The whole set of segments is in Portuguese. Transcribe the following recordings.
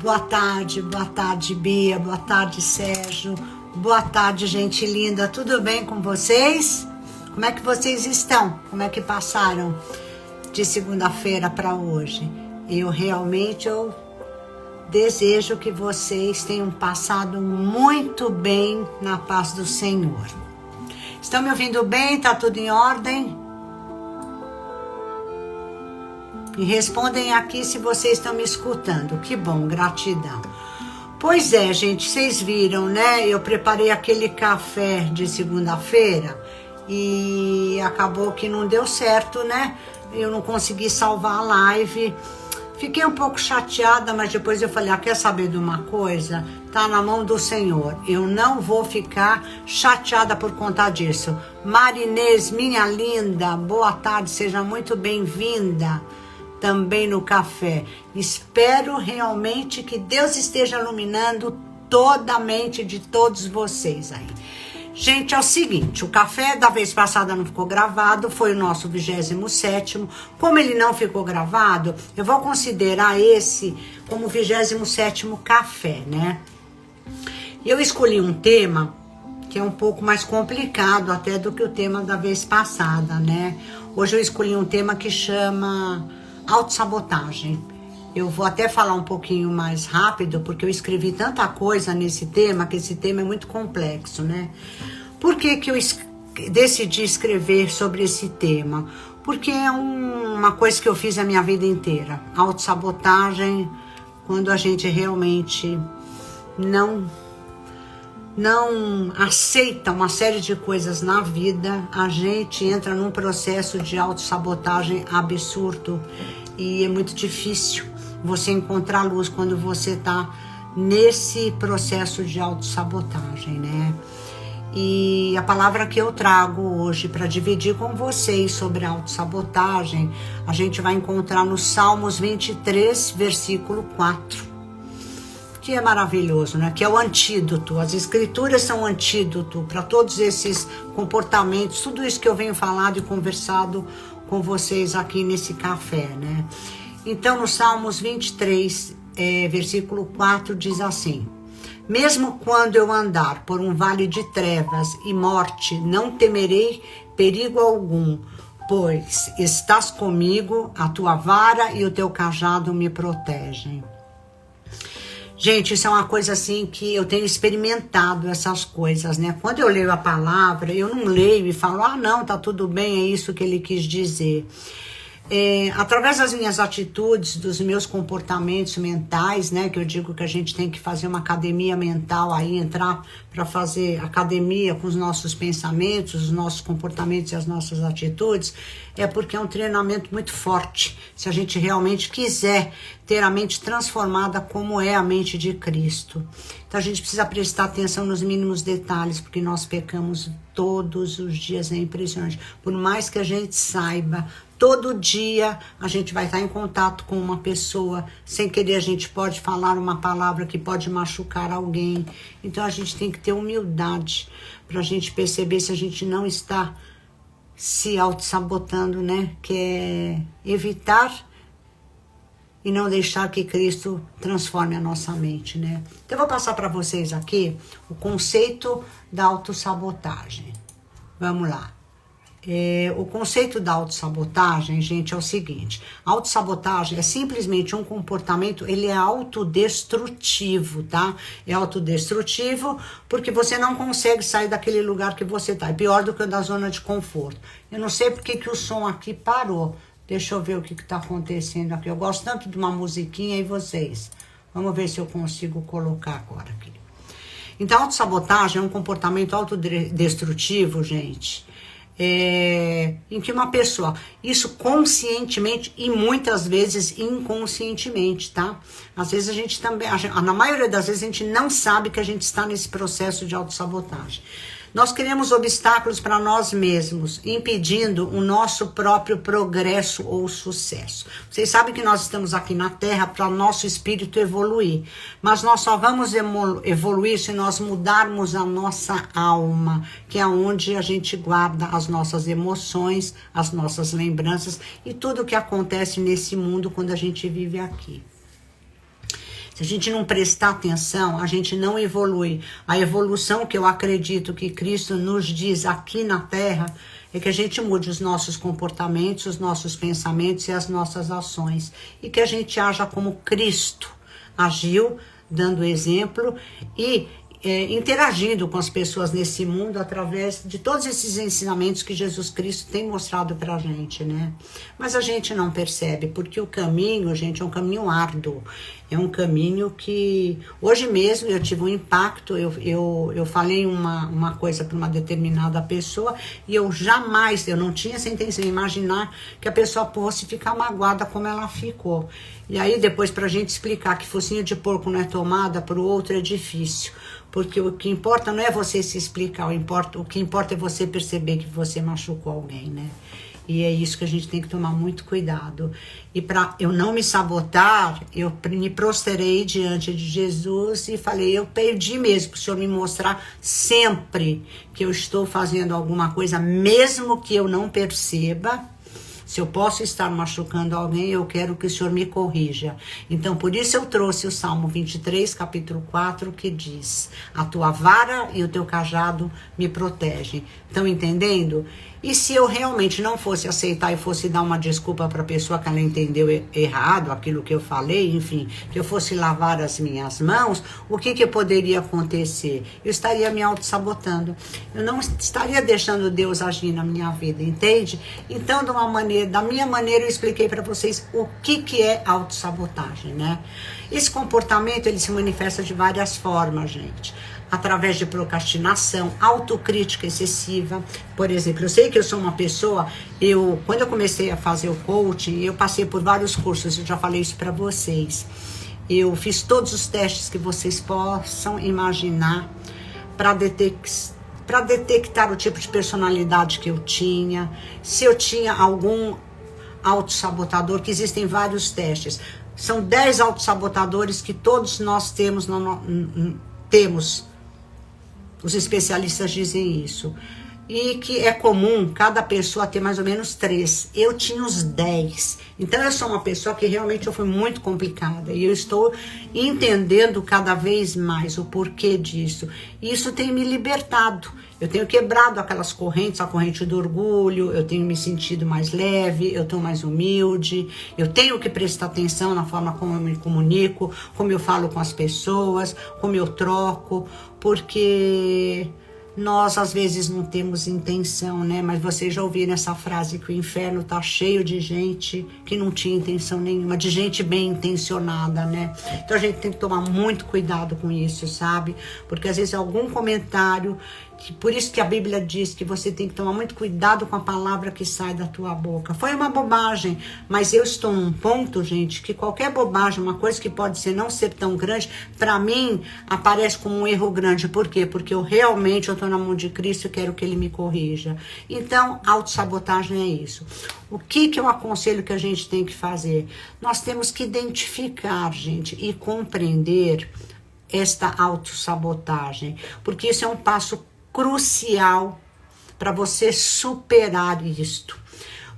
Boa tarde, Bia, boa tarde, Sérgio, boa tarde, gente linda, tudo bem com vocês? Como é que vocês estão? Como é que passaram de segunda-feira para hoje? Eu desejo que vocês tenham passado muito bem na paz do Senhor. Estão me ouvindo bem? Tá tudo em ordem? E respondem aqui se vocês estão me escutando. Que bom, gratidão. Pois é, gente, vocês viram, né? Eu preparei aquele café de segunda-feira e acabou que não deu certo, né? Eu não consegui salvar a live. Fiquei um pouco chateada, mas depois eu falei, quer saber de uma coisa? Tá na mão do Senhor. Eu não vou ficar chateada por conta disso. Marinês, minha linda, boa tarde, seja muito bem-vinda também no café. Espero realmente que Deus esteja iluminando toda a mente de todos vocês aí. Gente, é o seguinte, o café da vez passada não ficou gravado, foi o nosso 27º. Como ele não ficou gravado, eu vou considerar esse como o 27º café, né? E eu escolhi um tema que é um pouco mais complicado até do que o tema da vez passada, né? Hoje eu escolhi um tema que chama autossabotagem. Eu vou até falar um pouquinho mais rápido, porque eu escrevi tanta coisa nesse tema, que esse tema é muito complexo, né? Por que que eu decidi escrever sobre esse tema? Porque é uma coisa que eu fiz a minha vida inteira. Autossabotagem, quando a gente realmente não aceita uma série de coisas na vida, a gente entra num processo de autossabotagem absurdo e é muito difícil você encontrar luz quando você tá nesse processo de autossabotagem, né? E a palavra que eu trago hoje para dividir com vocês sobre autossabotagem, a gente vai encontrar no Salmos 23, versículo 4. Que é maravilhoso, né? Que é o antídoto. As escrituras são o antídoto para todos esses comportamentos, tudo isso que eu venho falado e conversado com vocês aqui nesse café, né? Então, no Salmos 23, versículo 4, diz assim: mesmo quando eu andar por um vale de trevas e morte, não temerei perigo algum, pois estás comigo, a tua vara e o teu cajado me protegem. Gente, isso é uma coisa assim que eu tenho experimentado essas coisas, né? Quando eu leio a palavra, eu não leio e falo, não, tá tudo bem, é isso que ele quis dizer. Através das minhas atitudes, dos meus comportamentos mentais, né, que eu digo que a gente tem que fazer uma academia mental aí, entrar para fazer academia com os nossos pensamentos, os nossos comportamentos e as nossas atitudes, é porque é um treinamento muito forte, se a gente realmente quiser ter a mente transformada como é a mente de Cristo. Então a gente precisa prestar atenção nos mínimos detalhes, porque nós pecamos todos os dias, é impressionante. Por mais que a gente saiba, todo dia a gente vai estar em contato com uma pessoa, sem querer a gente pode falar uma palavra que pode machucar alguém. Então a gente tem que ter humildade para a gente perceber se a gente não está se auto-sabotando, né? Que é evitar e não deixar que Cristo transforme a nossa mente, né? Então eu vou passar para vocês aqui o conceito da autossabotagem. Vamos lá. O conceito da autossabotagem, gente, é o seguinte: a autossabotagem é simplesmente um comportamento, ele é autodestrutivo, tá? É autodestrutivo porque você não consegue sair daquele lugar que você tá. É pior do que o da zona de conforto. Eu não sei porque que o som aqui parou. Deixa eu ver o que tá acontecendo aqui. Eu gosto tanto de uma musiquinha e vocês. Vamos ver se eu consigo colocar agora aqui. Então, a autossabotagem é um comportamento autodestrutivo, gente. em que uma pessoa, isso conscientemente e muitas vezes inconscientemente, tá? Às vezes a gente também, na maioria das vezes a gente não sabe que a gente está nesse processo de autossabotagem. Nós criamos obstáculos para nós mesmos, impedindo o nosso próprio progresso ou sucesso. Vocês sabem que nós estamos aqui na Terra para o nosso espírito evoluir, mas nós só vamos evoluir se nós mudarmos a nossa alma, que é onde a gente guarda as nossas emoções, as nossas lembranças e tudo o que acontece nesse mundo quando a gente vive aqui. Se a gente não prestar atenção, a gente não evolui. A evolução que eu acredito que Cristo nos diz aqui na Terra é que a gente mude os nossos comportamentos, os nossos pensamentos e as nossas ações. E que a gente haja como Cristo agiu, dando exemplo e interagindo com as pessoas nesse mundo através de todos esses ensinamentos que Jesus Cristo tem mostrado pra gente, né? Mas a gente não percebe, porque o caminho, gente, é um caminho árduo. É um caminho que... Hoje mesmo eu tive um impacto, eu falei uma coisa para uma determinada pessoa e eu não tinha essa intenção de imaginar que a pessoa fosse ficar magoada como ela ficou. E aí depois pra gente explicar que focinho de porco não é tomada, pro outro é difícil. Porque o que importa não é você se explicar, o que importa é você perceber que você machucou alguém, né? E é isso que a gente tem que tomar muito cuidado. E para eu não me sabotar, eu me prostrei diante de Jesus e falei, eu pedi mesmo para o Senhor me mostrar sempre que eu estou fazendo alguma coisa, mesmo que eu não perceba. Se eu posso estar machucando alguém, eu quero que o Senhor me corrija. Então, por isso eu trouxe o Salmo 23, capítulo 4, que diz: a tua vara e o teu cajado me protegem. Estão entendendo? E se eu realmente não fosse aceitar e fosse dar uma desculpa para a pessoa que ela entendeu errado, aquilo que eu falei, enfim, que eu fosse lavar as minhas mãos, o que poderia acontecer? Eu estaria me auto-sabotando. Eu não estaria deixando Deus agir na minha vida, entende? Então, da minha maneira, eu expliquei para vocês o que é autossabotagem, né? Esse comportamento, ele se manifesta de várias formas, gente. Através de procrastinação, autocrítica excessiva. Por exemplo, eu sei que eu sou uma pessoa, quando eu comecei a fazer o coaching, eu passei por vários cursos, eu já falei isso para vocês. Eu fiz todos os testes que vocês possam imaginar para detectar o tipo de personalidade que eu tinha, se eu tinha algum autossabotador, que existem vários testes. São 10 autossabotadores que todos nós temos, os especialistas dizem isso. E que é comum cada pessoa ter mais ou menos 3. Eu tinha os 10. Então eu sou uma pessoa que realmente eu fui muito complicada. E eu estou entendendo cada vez mais o porquê disso. E isso tem me libertado. Eu tenho quebrado aquelas correntes, a corrente do orgulho, eu tenho me sentido mais leve, eu estou mais humilde, eu tenho que prestar atenção na forma como eu me comunico, como eu falo com as pessoas, como eu troco, porque nós às vezes não temos intenção, né? Mas vocês já ouviram essa frase que o inferno tá cheio de gente que não tinha intenção nenhuma, de gente bem intencionada, né? Então a gente tem que tomar muito cuidado com isso, sabe? Porque às vezes algum comentário, por isso que a Bíblia diz que você tem que tomar muito cuidado com a palavra que sai da tua boca. Foi uma bobagem, mas eu estou num ponto, gente, que qualquer bobagem, uma coisa que pode ser não ser tão grande, para mim aparece como um erro grande. Por quê? Porque eu estou na mão de Cristo e quero que Ele me corrija. Então, autossabotagem é isso. O que eu aconselho que a gente tem que fazer? Nós temos que identificar, gente, e compreender esta autossabotagem, porque isso é um passo crucial para você superar isto,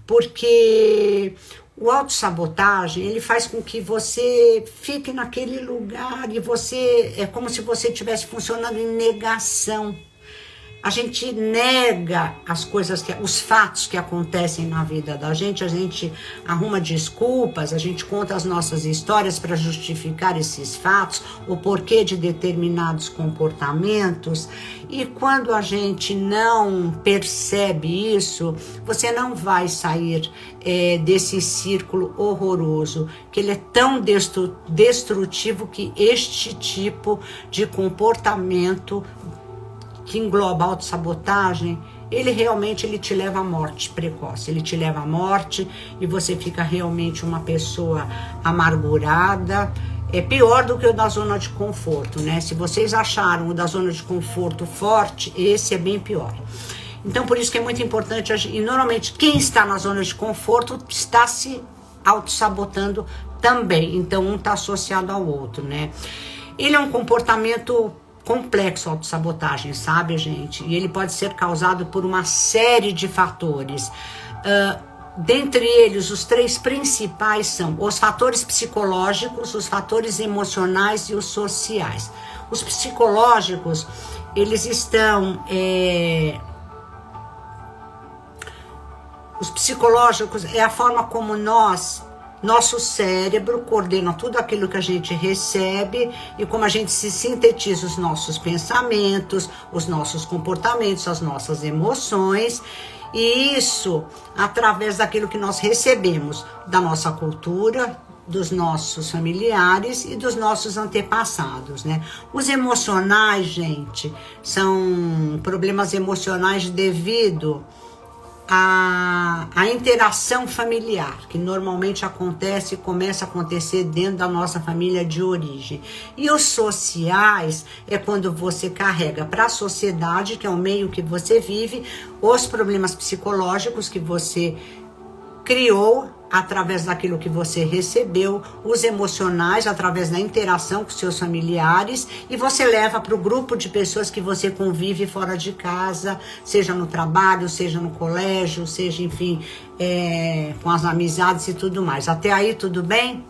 porque o autossabotagem, ele faz com que você fique naquele lugar e é como se você estivesse funcionando em negação. A gente nega as coisas, os fatos que acontecem na vida da gente, a gente arruma desculpas, a gente conta as nossas histórias para justificar esses fatos, o porquê de determinados comportamentos. E quando a gente não percebe isso, você não vai sair desse círculo horroroso, que ele é tão destrutivo que este tipo de comportamento que engloba a autossabotagem, ele realmente ele te leva à morte precoce, ele te leva à morte e você fica realmente uma pessoa amargurada. É pior do que o da zona de conforto, né? Se vocês acharam o da zona de conforto forte, esse é bem pior. Então, por isso que é muito importante, e normalmente quem está na zona de conforto está se auto-sabotando também. Então, um está associado ao outro, né? Ele é um comportamento complexo, autossabotagem, sabe, gente? E ele pode ser causado por uma série de fatores. Dentre eles, os 3 principais são os fatores psicológicos, os fatores emocionais e os sociais. Os psicológicos, eles estão... Os psicológicos é a forma como nosso cérebro coordena tudo aquilo que a gente recebe e como a gente se sintetiza os nossos pensamentos, os nossos comportamentos, as nossas emoções. E isso através daquilo que nós recebemos da nossa cultura, dos nossos familiares e dos nossos antepassados, né? Os emocionais, gente, são problemas emocionais devido à interação familiar, que normalmente acontece e começa a acontecer dentro da nossa família de origem. E os sociais é quando você carrega para a sociedade, que é o meio que você vive, os problemas psicológicos que você criou através daquilo que você recebeu, os emocionais através da interação com seus familiares, e você leva para o grupo de pessoas que você convive fora de casa, seja no trabalho, seja no colégio, seja, enfim, com as amizades e tudo mais. Até aí, tudo bem?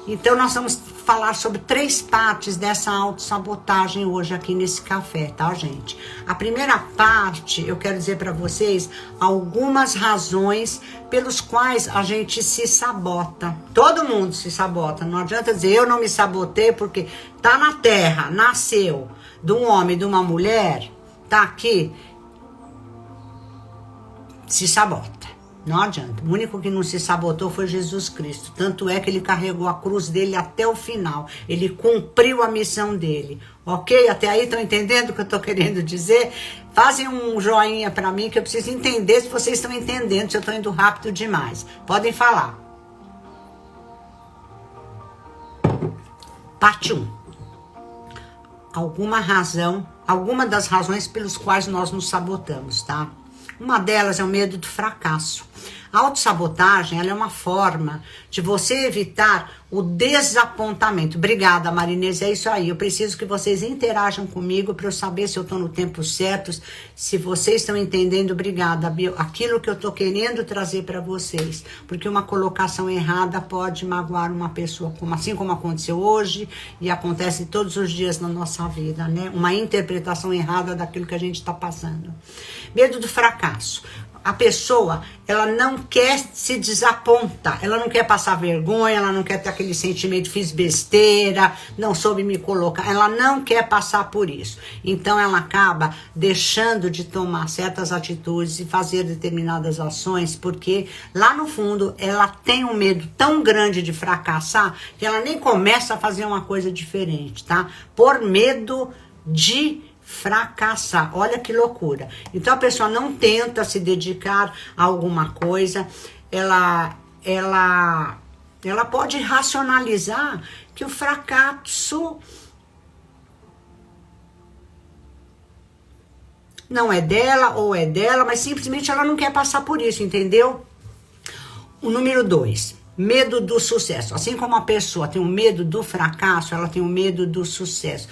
Então, nós vamos falar sobre 3 partes dessa autossabotagem hoje aqui nesse café, tá, gente? A primeira parte, eu quero dizer para vocês algumas razões pelos quais a gente se sabota. Todo mundo se sabota. Não adianta dizer, eu não me sabotei porque tá na terra, nasceu de um homem e de uma mulher, tá aqui, se sabota. Não adianta. O único que não se sabotou foi Jesus Cristo. Tanto é que ele carregou a cruz dele até o final. Ele cumpriu a missão dele. Ok? Até aí estão entendendo o que eu estou querendo dizer? Fazem um joinha para mim que eu preciso entender se vocês estão entendendo, se eu estou indo rápido demais. Podem falar. Parte 1. Alguma das razões pelas quais nós nos sabotamos, tá? Uma delas é o medo do fracasso. A autossabotagem, ela é uma forma de você evitar o desapontamento. Obrigada, Marinês, é isso aí. Eu preciso que vocês interajam comigo para eu saber se eu estou no tempo certo, se vocês estão entendendo. Obrigada, Bia. Aquilo que eu estou querendo trazer para vocês. Porque uma colocação errada pode magoar uma pessoa, assim como aconteceu hoje e acontece todos os dias na nossa vida, né? Uma interpretação errada daquilo que a gente está passando. Medo do fracasso. A pessoa, ela não quer se desapontar, ela não quer passar vergonha, ela não quer ter aquele sentimento, fiz besteira, não soube me colocar, ela não quer passar por isso. Então ela acaba deixando de tomar certas atitudes e fazer determinadas ações, porque lá no fundo ela tem um medo tão grande de fracassar que ela nem começa a fazer uma coisa diferente, tá? Por medo de fracassar. Olha que loucura. Então a pessoa não tenta se dedicar a alguma coisa, ela pode racionalizar que o fracasso não é dela ou é dela, mas simplesmente ela não quer passar por isso, entendeu? O número 2, medo do sucesso. Assim como a pessoa tem o medo do fracasso, ela tem o medo do sucesso.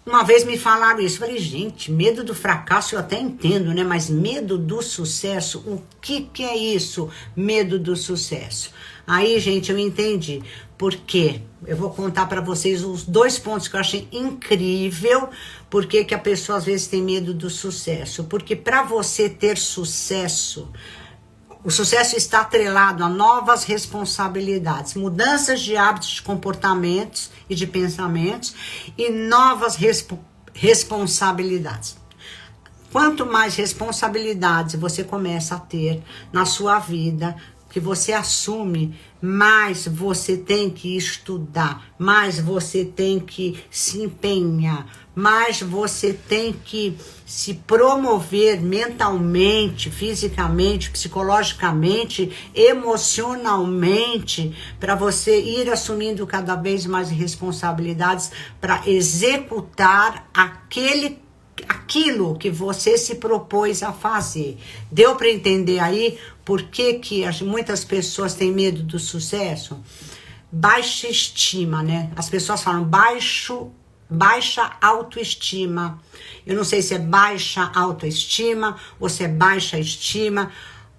Uma vez me falaram isso, falei, gente, medo do fracasso eu até entendo, né? Mas medo do sucesso, o que é isso? Medo do sucesso. Aí, gente, eu entendi. Por quê? Eu vou contar para vocês os 2 pontos que eu achei incrível. Por que a pessoa às vezes tem medo do sucesso? Porque para você ter sucesso, o sucesso está atrelado a novas responsabilidades, mudanças de hábitos, de comportamentos e de pensamentos e novas responsabilidades. Quanto mais responsabilidades você começa a ter na sua vida, que você assume, mais você tem que estudar, mais você tem que se empenhar, mais você tem que se promover mentalmente, fisicamente, psicologicamente, emocionalmente, para você ir assumindo cada vez mais responsabilidades para executar aquilo que você se propôs a fazer. Deu para entender aí por que muitas pessoas têm medo do sucesso? Baixa estima, né? As pessoas falam baixa autoestima. Eu não sei se é baixa autoestima ou se é baixa estima,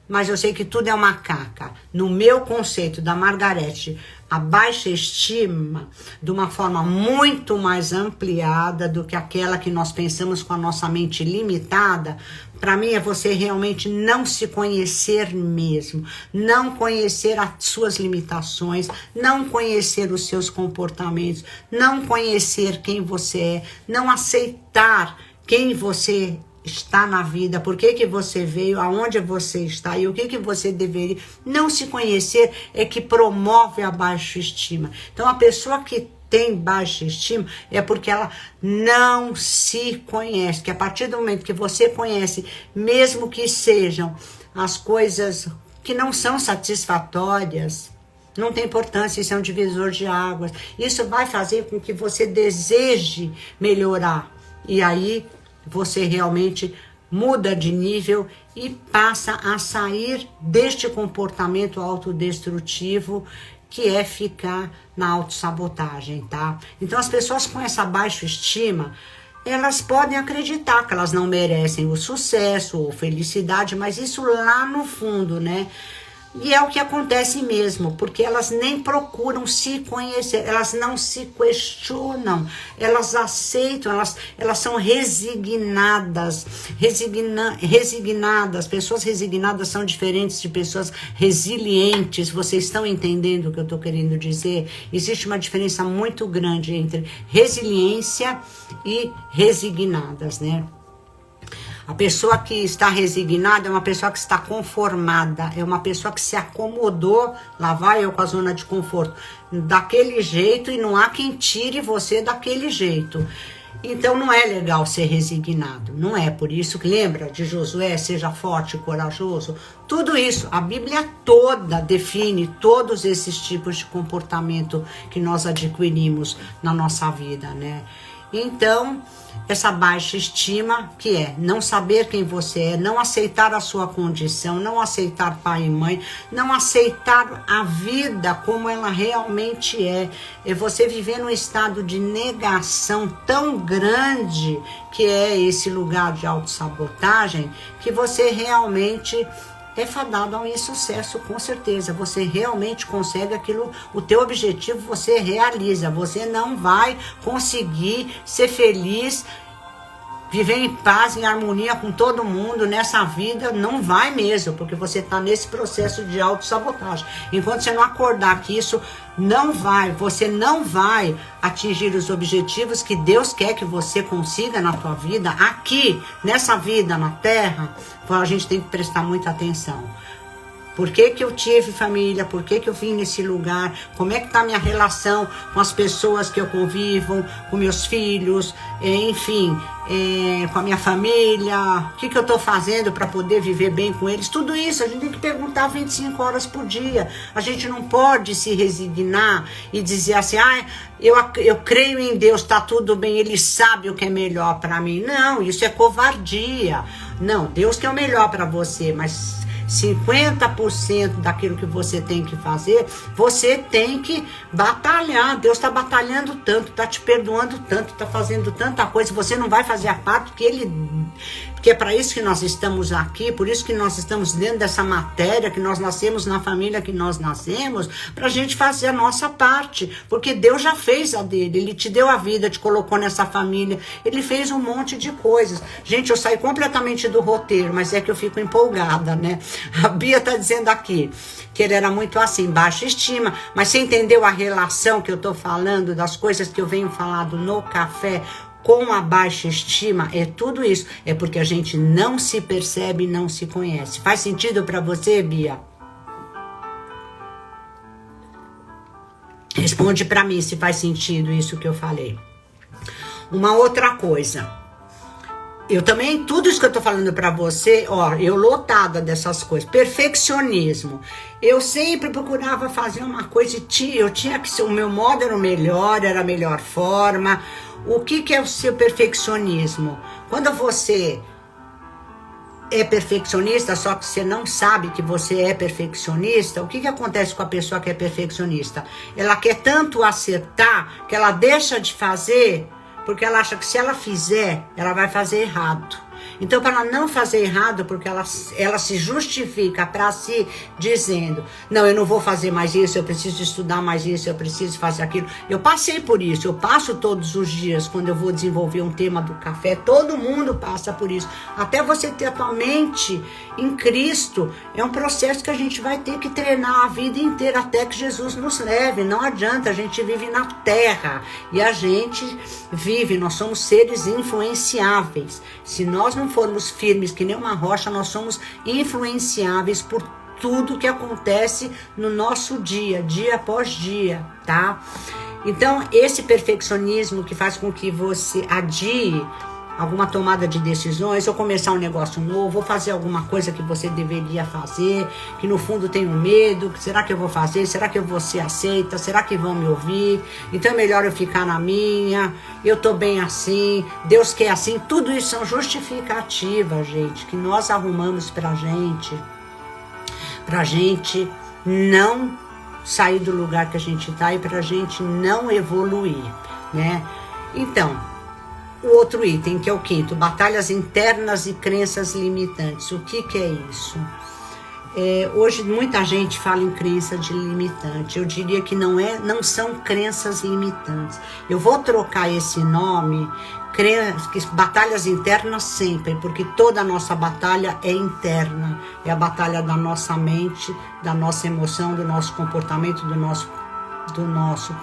mas eu sei que tudo é uma caca. No meu conceito da Margarete, a baixa estima, de uma forma muito mais ampliada do que aquela que nós pensamos com a nossa mente limitada, para mim é você realmente não se conhecer mesmo, não conhecer as suas limitações, não conhecer os seus comportamentos, não conhecer quem você é, não aceitar quem você está na vida, por que você veio, aonde você está e o que você deveria. Não se conhecer é que promove a baixa estima. Então a pessoa que tem baixa estima é porque ela não se conhece, que a partir do momento que você conhece, mesmo que sejam as coisas que não são satisfatórias, não tem importância, isso é um divisor de águas. Isso vai fazer com que você deseje melhorar. E aí você realmente muda de nível e passa a sair deste comportamento autodestrutivo que é ficar na autossabotagem, tá? Então as pessoas com essa baixa estima, elas podem acreditar que elas não merecem o sucesso ou felicidade, mas isso lá no fundo, né? E é o que acontece mesmo, porque elas nem procuram se conhecer, elas não se questionam, elas aceitam, elas são resignadas. Pessoas resignadas são diferentes de pessoas resilientes. Vocês estão entendendo o que eu estou querendo dizer? Existe uma diferença muito grande entre resiliência e resignadas, né? A pessoa que está resignada é uma pessoa que está conformada, é uma pessoa que se acomodou, lá vai eu com a zona de conforto, daquele jeito, e não há quem tire você daquele jeito. Então não é legal ser resignado, não é. Por isso que lembra de Josué, seja forte e corajoso. Tudo isso, a Bíblia toda define todos esses tipos de comportamento que nós adquirimos na nossa vida, né? Então, essa baixa estima, que é não saber quem você é, não aceitar a sua condição, não aceitar pai e mãe, não aceitar a vida como ela realmente é você viver num estado de negação tão grande, que é esse lugar de autossabotagem, que você realmente é fadado ao insucesso, com certeza. Você realmente consegue aquilo, o teu objetivo você realiza. Você não vai conseguir ser feliz, viver em paz, em harmonia com todo mundo nessa vida, não vai mesmo, porque você está nesse processo de autossabotagem. Enquanto você não acordar que isso não vai, você não vai atingir os objetivos que Deus quer que você consiga na tua vida, aqui, nessa vida, na Terra, a gente tem que prestar muita atenção. Por que eu tive família? Por que eu vim nesse lugar? Como é que está a minha relação com as pessoas que eu convivo, com meus filhos, enfim, com a minha família? O que eu estou fazendo para poder viver bem com eles? Tudo isso a gente tem que perguntar 25 horas por dia. A gente não pode se resignar e dizer assim, eu creio em Deus, está tudo bem, Ele sabe o que é melhor para mim. Não, isso é covardia. Não, Deus quer o melhor para você, mas 50% daquilo que você tem que fazer, você tem que batalhar. Deus está batalhando tanto, está te perdoando tanto, está fazendo tanta coisa, você não vai fazer a parte porque é para isso que nós estamos aqui, por isso que nós estamos dentro dessa matéria, que nós nascemos na família que nós nascemos, para a gente fazer a nossa parte, porque Deus já fez a dele, Ele te deu a vida, te colocou nessa família, Ele fez um monte de coisas. Gente, eu saí completamente do roteiro, mas é que eu fico empolgada, né? A Bia tá dizendo aqui que ele era muito assim, baixa estima, mas você entendeu a relação que eu tô falando das coisas que eu venho falando no café com a baixa estima? É tudo isso, é porque a gente não se percebe, não se conhece. Faz sentido para você, Bia? Responde para mim se faz sentido isso que eu falei. Uma outra coisa. Eu também, tudo isso que eu tô falando para você, ó, eu lotada dessas coisas. Perfeccionismo. Eu sempre procurava fazer uma coisa e eu tinha que ser, o meu modo era o melhor, era a melhor forma. O que é o seu perfeccionismo? Quando você é perfeccionista, só que você não sabe que você é perfeccionista, o que acontece com a pessoa que é perfeccionista? Ela quer tanto acertar que ela deixa de fazer porque ela acha que se ela fizer, ela vai fazer errado. Então, para ela não fazer errado, porque ela se justifica para si, dizendo, não, eu não vou fazer mais isso, eu preciso estudar mais isso, eu preciso fazer aquilo. Eu passei por isso, eu passo todos os dias, quando eu vou desenvolver um tema do café, todo mundo passa por isso. Até você ter a tua mente em Cristo, é um processo que a gente vai ter que treinar a vida inteira, até que Jesus nos leve. Não adianta, a gente vive na terra, e a gente vive, nós somos seres influenciáveis. Se nós não formos firmes que nem uma rocha, nós somos influenciáveis por tudo que acontece no nosso dia após dia, tá? Então, esse perfeccionismo que faz com que você adie alguma tomada de decisões, ou começar um negócio novo, ou fazer alguma coisa que você deveria fazer, que no fundo tem um medo, será que eu vou fazer? Será que eu vou ser aceita? Será que vão me ouvir? Então é melhor eu ficar na minha, eu tô bem assim, Deus quer assim. Tudo isso são justificativas, gente, que nós arrumamos pra gente não sair do lugar que a gente tá e pra gente não evoluir, né? Então, o outro item, que é o quinto, batalhas internas e crenças limitantes. O que é isso? Hoje muita gente fala em crença de limitante. Eu diria que não são crenças limitantes. Eu vou trocar esse nome, batalhas internas sempre, porque toda a nossa batalha é interna. É a batalha da nossa mente, da nossa emoção, do nosso comportamento, do nosso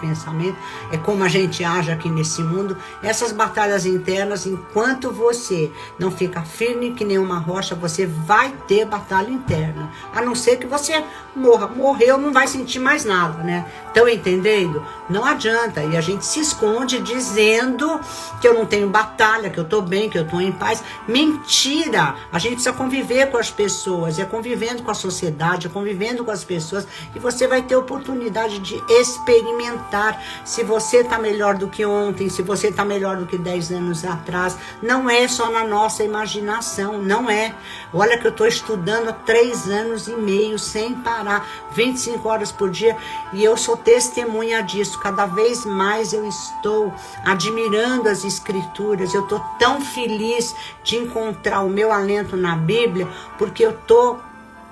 pensamento, é como a gente age aqui nesse mundo. Essas batalhas internas, enquanto você não fica firme que nem uma rocha, você vai ter batalha interna, a não ser que você morreu, não vai sentir mais nada, né? Estão entendendo? Não adianta, e a gente se esconde dizendo que eu não tenho batalha, que eu tô bem, que eu tô em paz. Mentira! A gente precisa conviver com as pessoas, é convivendo com a sociedade, é convivendo com as pessoas, e você vai ter oportunidade de experimentar se você tá melhor do que ontem, se você tá melhor do que 10 anos atrás. Não é só na nossa imaginação, não é. Olha que eu tô estudando há 3 anos e meio sem parar, 25 horas por dia, e eu sou testemunha disso. Cada vez mais eu estou admirando as escrituras. Eu tô tão feliz de encontrar o meu alento na Bíblia, porque eu tô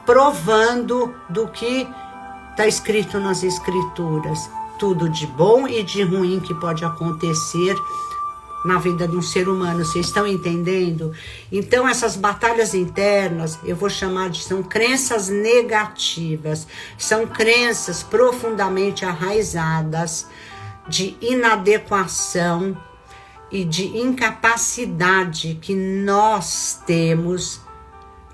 provando do que está escrito nas escrituras, tudo de bom e de ruim que pode acontecer na vida de um ser humano. Vocês estão entendendo? Então essas batalhas internas, eu vou chamar de, são crenças negativas, são crenças profundamente arraizadas de inadequação e de incapacidade que nós temos,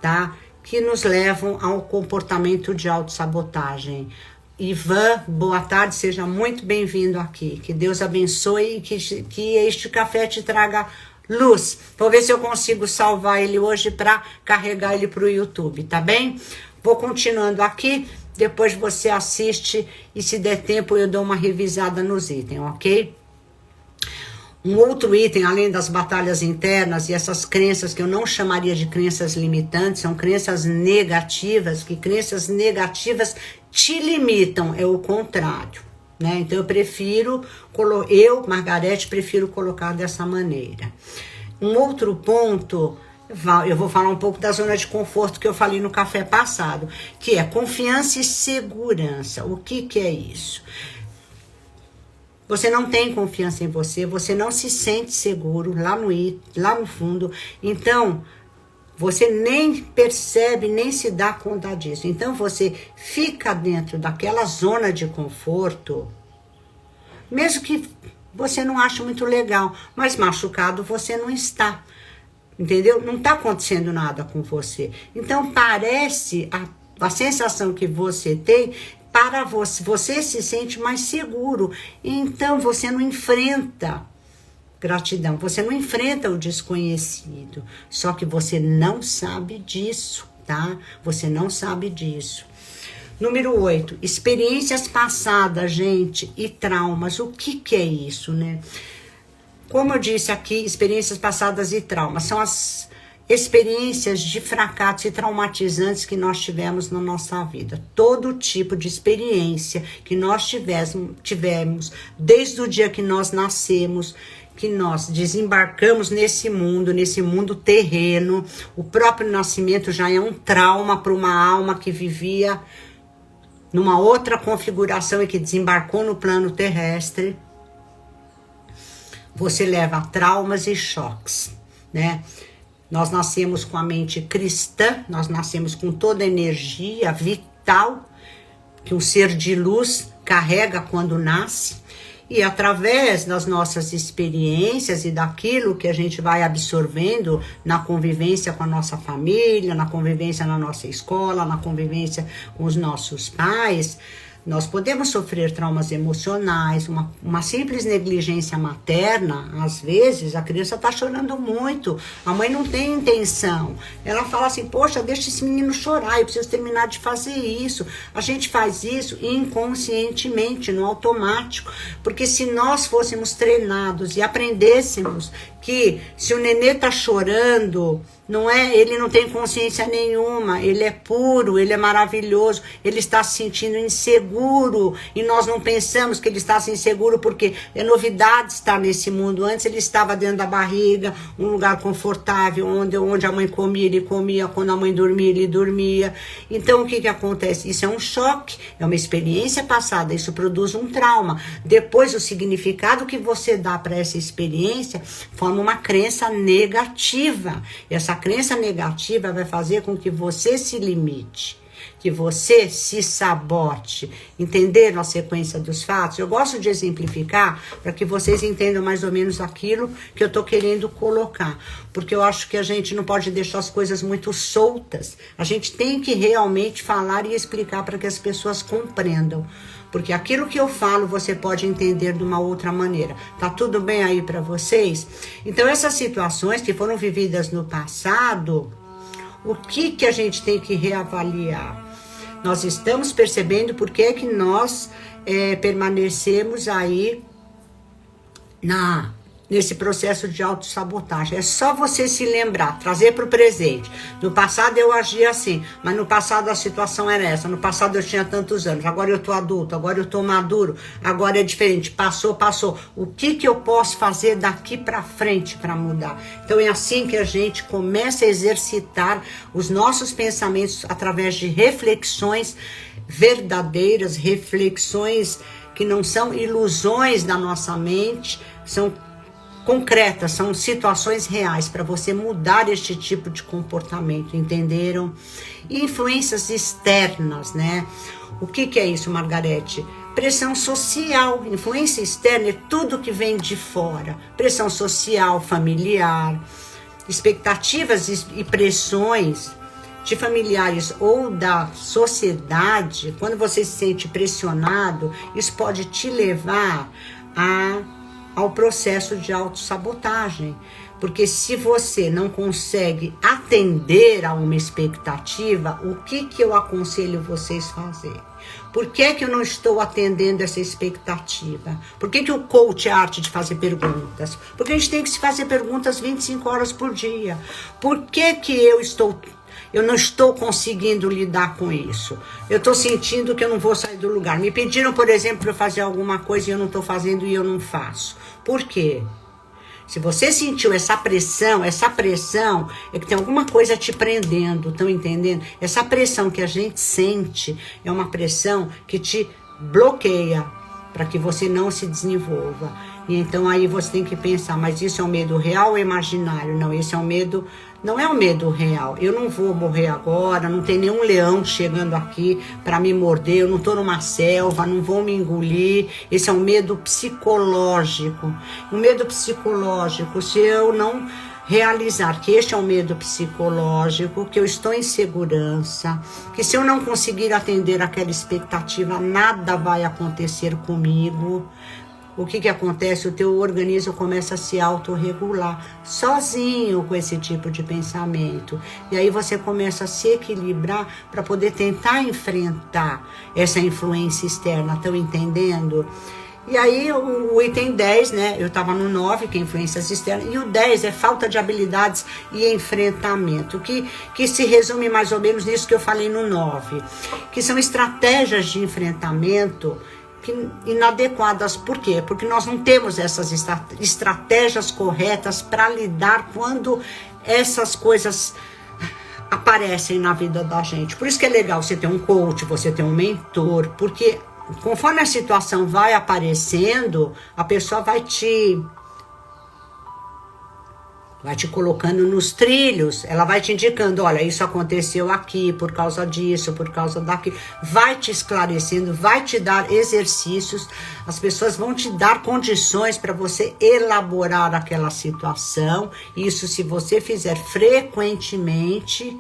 tá? Que nos levam ao comportamento de autossabotagem. Ivan, boa tarde, seja muito bem-vindo aqui. Que Deus abençoe e que este café te traga luz. Vou ver se eu consigo salvar ele hoje para carregar ele para o YouTube, tá bem? Vou continuando aqui, depois você assiste e se der tempo eu dou uma revisada nos itens, ok? Um outro item, além das batalhas internas e essas crenças que eu não chamaria de crenças limitantes, são crenças negativas, que crenças negativas te limitam, é o contrário, né? Então Margarete, prefiro colocar dessa maneira. Um outro ponto, eu vou falar um pouco da zona de conforto que eu falei no café passado, que é confiança e segurança. O que é isso? Você não tem confiança em você, você não se sente seguro lá no fundo, então você nem percebe, nem se dá conta disso. Então você fica dentro daquela zona de conforto, mesmo que você não ache muito legal, mas machucado você não está, entendeu? Não está acontecendo nada com você. Então parece, a sensação que você tem, para você se sente mais seguro. Então você não enfrenta gratidão, você não enfrenta o desconhecido. Só que você não sabe disso, tá? Você não sabe disso. Número 8, experiências passadas, gente, e traumas. O que é isso, né? Como eu disse aqui, experiências passadas e traumas são as experiências de fracassos e traumatizantes que nós tivemos na nossa vida. Todo tipo de experiência que nós tivemos desde o dia que nós nascemos, que nós desembarcamos nesse mundo terreno. O próprio nascimento já é um trauma para uma alma que vivia numa outra configuração e que desembarcou no plano terrestre. Você leva traumas e choques, né? Nós nascemos com a mente cristã, nós nascemos com toda a energia vital que um ser de luz carrega quando nasce. E através das nossas experiências e daquilo que a gente vai absorvendo na convivência com a nossa família, na convivência na nossa escola, na convivência com os nossos pais, nós podemos sofrer traumas emocionais, uma simples negligência materna. Às vezes a criança está chorando muito, a mãe não tem intenção. Ela fala assim, poxa, deixa esse menino chorar, eu preciso terminar de fazer isso. A gente faz isso inconscientemente, no automático. Porque se nós fôssemos treinados e aprendêssemos que se o nenê está chorando, ele não tem consciência nenhuma, ele é puro, ele é maravilhoso, ele está se sentindo inseguro, e nós não pensamos que ele está se inseguro porque é novidade estar nesse mundo. Antes ele estava dentro da barriga, um lugar confortável, onde a mãe comia, ele comia, quando a mãe dormia, ele dormia. Então o que acontece? Isso é um choque, é uma experiência passada, isso produz um trauma. Depois o significado que você dá para essa experiência forma uma crença negativa. Essa crença negativa vai fazer com que você se limite, que você se sabote. Entenderam a sequência dos fatos? Eu gosto de exemplificar para que vocês entendam mais ou menos aquilo que eu estou querendo colocar, porque eu acho que a gente não pode deixar as coisas muito soltas. A gente tem que realmente falar e explicar para que as pessoas compreendam. Porque aquilo que eu falo, você pode entender de uma outra maneira. Tá tudo bem aí para vocês? Então, essas situações que foram vividas no passado, o que a gente tem que reavaliar? Nós estamos percebendo por que nós permanecemos aí nesse processo de autossabotagem. É só você se lembrar, trazer para o presente. No passado eu agia assim, mas no passado a situação era essa. No passado eu tinha tantos anos, agora eu estou adulto, agora eu estou maduro, agora é diferente, passou. O que eu posso fazer daqui para frente para mudar? Então é assim que a gente começa a exercitar os nossos pensamentos através de reflexões verdadeiras, reflexões que não são ilusões da nossa mente, são concretas, são situações reais para você mudar este tipo de comportamento, entenderam? E influências externas, né? O que é isso, Margarete? Pressão social, influência externa é tudo que vem de fora. Pressão social, familiar, expectativas e pressões de familiares ou da sociedade. Quando você se sente pressionado, isso pode te levar ao processo de autossabotagem. Porque se você não consegue atender a uma expectativa, o que eu aconselho vocês fazer? Por que eu não estou atendendo essa expectativa? Por que o coach é a arte de fazer perguntas? Porque a gente tem que se fazer perguntas 25 horas por dia. Por que eu não estou conseguindo lidar com isso? Eu estou sentindo que eu não vou sair do lugar. Me pediram, por exemplo, para eu fazer alguma coisa e eu não estou fazendo e eu não faço. Por quê? Se você sentiu essa pressão é que tem alguma coisa te prendendo, estão entendendo? Essa pressão que a gente sente é uma pressão que te bloqueia para que você não se desenvolva. E então aí você tem que pensar, mas isso é um medo real ou imaginário? Não, esse é um medo, não é um medo real. Eu não vou morrer agora, não tem nenhum leão chegando aqui para me morder, eu não estou numa selva, não vão me engolir. Esse é um medo psicológico. Um medo psicológico, se eu não realizar que este é um medo psicológico, que eu estou em segurança, que se eu não conseguir atender aquela expectativa, nada vai acontecer comigo. O que acontece? O teu organismo começa a se autorregular sozinho com esse tipo de pensamento. E aí você começa a se equilibrar para poder tentar enfrentar essa influência externa. Estão entendendo? E aí o item 10, né? Eu estava no 9, que é influências externas. E o 10 é falta de habilidades e enfrentamento. Que se resume mais ou menos nisso que eu falei no 9. Que são estratégias de enfrentamento inadequadas. Por quê? Porque nós não temos essas estratégias corretas para lidar quando essas coisas aparecem na vida da gente. Por isso que é legal você ter um coach, você ter um mentor, porque conforme a situação vai aparecendo, a pessoa vai te colocando nos trilhos, ela vai te indicando, olha, isso aconteceu aqui, por causa disso, por causa daquilo, vai te esclarecendo, vai te dar exercícios, as pessoas vão te dar condições para você elaborar aquela situação. Isso, se você fizer frequentemente,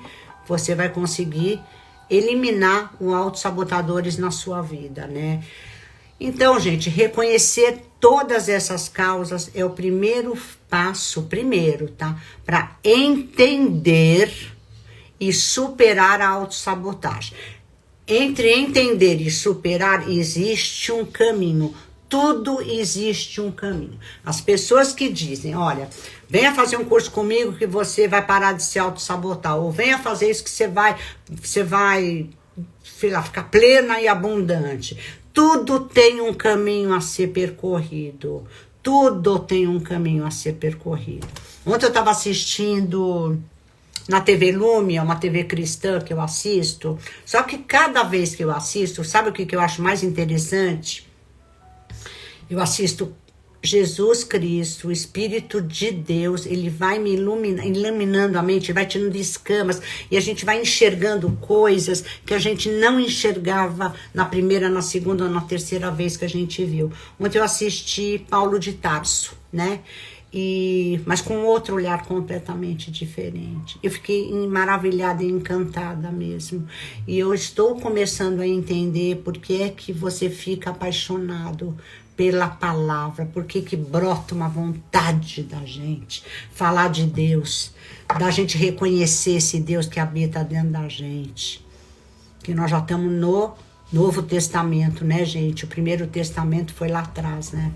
você vai conseguir eliminar os autossabotadores na sua vida, né? Então, gente, reconhecer todas essas causas é o primeiro passo, tá? Para entender e superar a autossabotagem. Entre entender e superar existe um caminho. Tudo existe um caminho. As pessoas que dizem, olha, venha fazer um curso comigo que você vai parar de se autossabotar, ou venha fazer isso que você vai ficar plena e abundante. Tudo tem um caminho a ser percorrido. Tudo tem um caminho a ser percorrido. Ontem eu estava assistindo na TV Lume, é uma TV cristã que eu assisto. Só que cada vez que eu assisto, sabe o que eu acho mais interessante? Eu assisto Jesus Cristo, o Espírito de Deus, ele vai me iluminando a mente, vai tirando escamas e a gente vai enxergando coisas que a gente não enxergava na primeira, na segunda ou na terceira vez que a gente viu. Ontem eu assisti Paulo de Tarso, né? Mas com outro olhar completamente diferente. Eu fiquei maravilhada e encantada mesmo. E eu estou começando a entender por que é que você fica apaixonado pela palavra, por que brota uma vontade da gente falar de Deus, da gente reconhecer esse Deus que habita dentro da gente. Que nós já estamos no Novo Testamento, né, gente? O Primeiro Testamento foi lá atrás, né?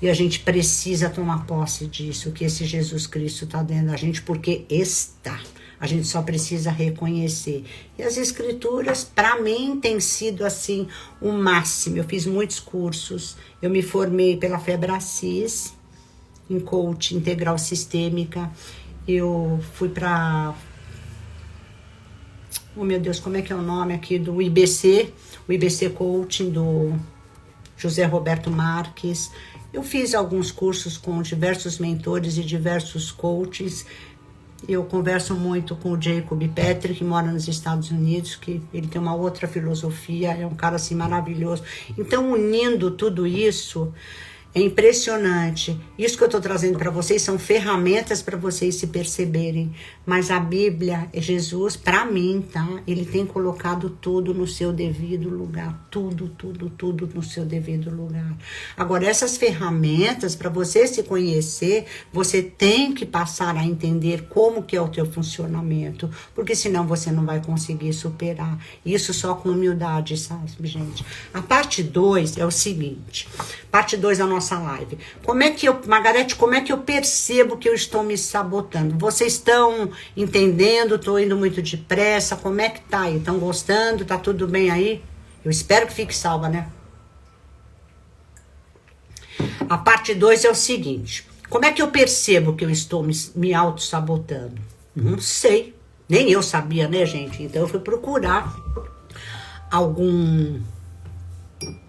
E a gente precisa tomar posse disso, que esse Jesus Cristo está dentro da gente, porque está. A gente só precisa reconhecer. E as escrituras, para mim, tem sido assim o máximo. Eu fiz muitos cursos. Eu me formei pela Febracis, em coach integral sistêmica. Eu fui para... Oh, meu Deus, como é que é o nome aqui? Do IBC, o IBC Coaching, do José Roberto Marques. Eu fiz alguns cursos com diversos mentores e diversos coaches. Eu converso muito com o Jacob Petri, que mora nos Estados Unidos, que ele tem uma outra filosofia, é um cara assim maravilhoso. Então, unindo tudo isso, é impressionante. Isso que eu estou trazendo para vocês são ferramentas para vocês se perceberem. Mas a Bíblia, Jesus, para mim, tá? Ele tem colocado tudo no seu devido lugar. Tudo no seu devido lugar. Agora, essas ferramentas, para você se conhecer, você tem que passar a entender como que é o teu funcionamento. Porque senão você não vai conseguir superar. Isso só com humildade, sabe, gente? A parte 2 é o seguinte. Parte 2 da nossa live. Margarete, como é que eu percebo que eu estou me sabotando? Vocês estão entendendo? Estou indo muito depressa? Como é que tá aí? Estão gostando? Tá tudo bem aí? Eu espero que fique salva, né? A parte 2 é o seguinte. Como é que eu percebo que eu estou me auto-sabotando? Não sei. Nem eu sabia, né, gente? Então eu fui procurar algum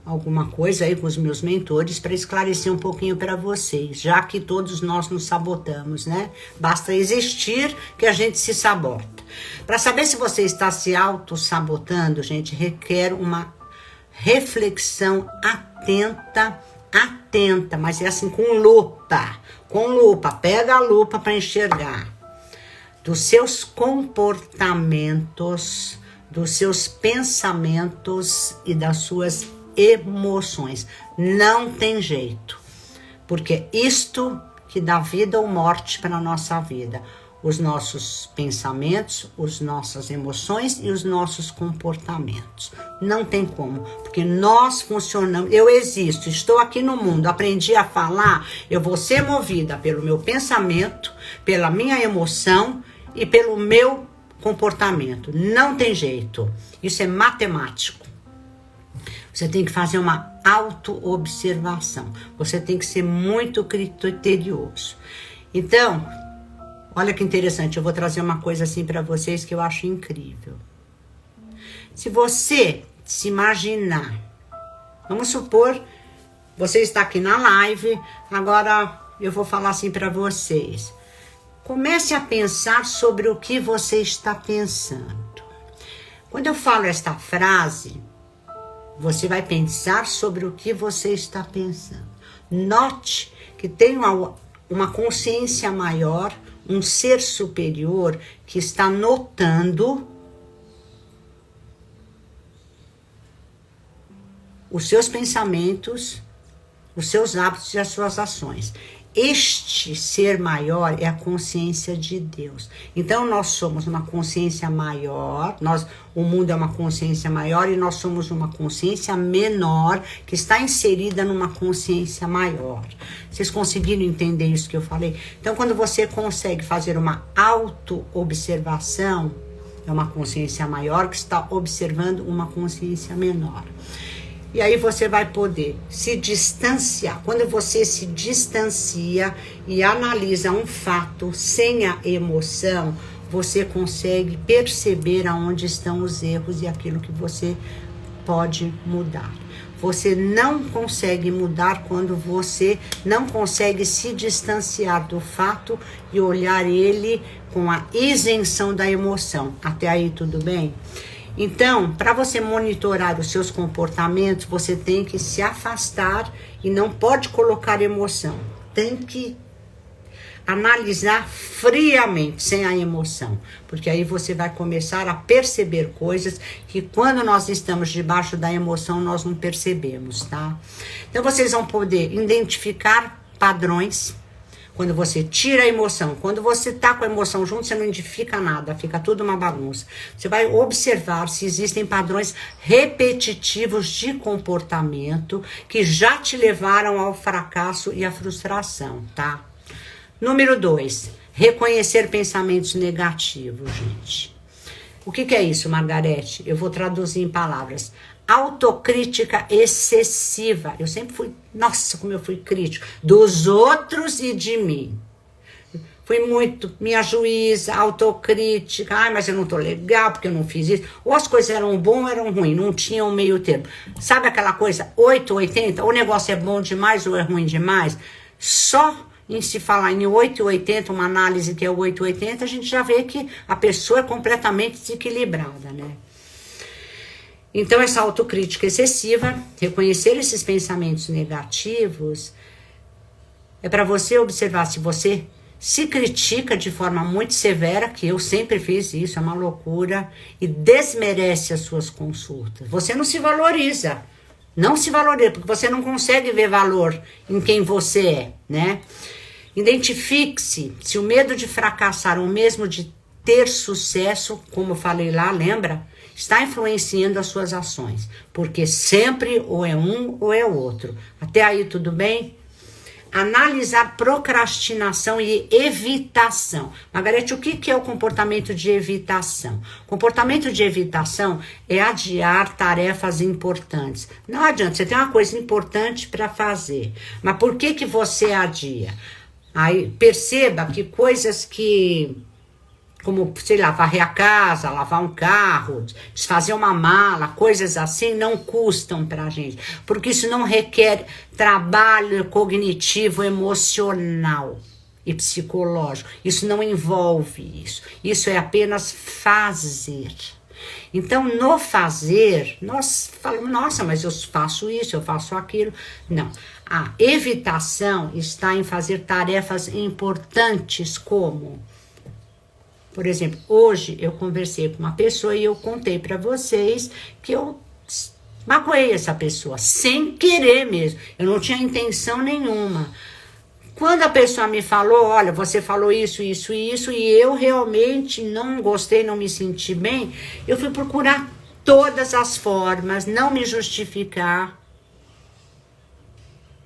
alguma coisa aí com os meus mentores para esclarecer um pouquinho para vocês, já que todos nós nos sabotamos, né? Basta existir que a gente se sabota. Para saber se você está se auto-sabotando, gente, requer uma reflexão atenta, mas é assim com lupa, pega a lupa para enxergar dos seus comportamentos, dos seus pensamentos e das suas emoções. Não tem jeito, porque isto que dá vida ou morte para a nossa vida, os nossos pensamentos, as nossas emoções e os nossos comportamentos. Não tem como, porque nós funcionamos, eu existo, estou aqui no mundo, aprendi a falar, eu vou ser movida pelo meu pensamento, pela minha emoção e pelo meu comportamento. Não tem jeito, isso é matemático. Você tem que fazer uma auto-observação, você tem que ser muito criterioso. Então, olha que interessante, eu vou trazer uma coisa assim para vocês que eu acho incrível. Se você se imaginar, vamos supor, você está aqui na live, agora eu vou falar assim para vocês. Comece a pensar sobre o que você está pensando. Quando eu falo esta frase, você vai pensar sobre o que você está pensando. Note que tem uma consciência maior, um ser superior que está notando os seus pensamentos, os seus hábitos e as suas ações. Este ser maior é a consciência de Deus. Então nós somos uma consciência maior, o mundo é uma consciência maior e nós somos uma consciência menor que está inserida numa consciência maior. Vocês conseguiram entender isso que eu falei? Então quando você consegue fazer uma auto-observação, é uma consciência maior que está observando uma consciência menor. E aí você vai poder se distanciar. Quando você se distancia e analisa um fato sem a emoção, você consegue perceber aonde estão os erros e aquilo que você pode mudar. Você não consegue mudar quando você não consegue se distanciar do fato e olhar ele com a isenção da emoção. Até aí tudo bem? Então, para você monitorar os seus comportamentos, você tem que se afastar e não pode colocar emoção. Tem que analisar friamente, sem a emoção. Porque aí você vai começar a perceber coisas que quando nós estamos debaixo da emoção, nós não percebemos, tá? Então, vocês vão poder identificar padrões. Quando você tira a emoção, quando você tá com a emoção junto, você não identifica nada, fica tudo uma bagunça. Você vai observar se existem padrões repetitivos de comportamento que já te levaram ao fracasso e à frustração, tá? Número 2, reconhecer pensamentos negativos, gente. O que é isso, Margarete? Eu vou traduzir em palavras. Autocrítica excessiva. Eu sempre fui, nossa, como eu fui crítico dos outros e de mim. Fui muito minha juíza, autocrítica. Ai, mas eu não tô legal porque eu não fiz isso. Ou as coisas eram boas ou eram ruins, não tinha um meio termo. Sabe aquela coisa 880? O negócio é bom demais ou é ruim demais? Só em se falar em 880, uma análise que é o 880, a gente já vê que a pessoa é completamente desequilibrada, né? Então, essa autocrítica excessiva, reconhecer esses pensamentos negativos, é para você observar se você se critica de forma muito severa, que eu sempre fiz isso, é uma loucura, e desmerece as suas consultas. Você não se valoriza, porque você não consegue ver valor em quem você é, né? Identifique-se se o medo de fracassar ou mesmo de ter sucesso, como eu falei lá, lembra? Está influenciando as suas ações, porque sempre ou é um ou é o outro. Até aí tudo bem? Analisar procrastinação e evitação. Margarete, o que é o comportamento de evitação? Comportamento de evitação é adiar tarefas importantes. Não adianta, você tem uma coisa importante para fazer, mas por que você adia? Aí perceba que coisas que como, sei lá, varrer a casa, lavar um carro, desfazer uma mala, coisas assim, não custam pra gente, porque isso não requer trabalho cognitivo, emocional e psicológico. Isso não envolve isso. Isso é apenas fazer. Então, no fazer, nós falamos, nossa, mas eu faço isso, eu faço aquilo. Não. A evitação está em fazer tarefas importantes como... Por exemplo, hoje eu conversei com uma pessoa e eu contei para vocês que eu magoei essa pessoa, sem querer mesmo. Eu não tinha intenção nenhuma. Quando a pessoa me falou, olha, você falou isso, isso e isso, e eu realmente não gostei, não me senti bem, eu fui procurar todas as formas, não me justificar,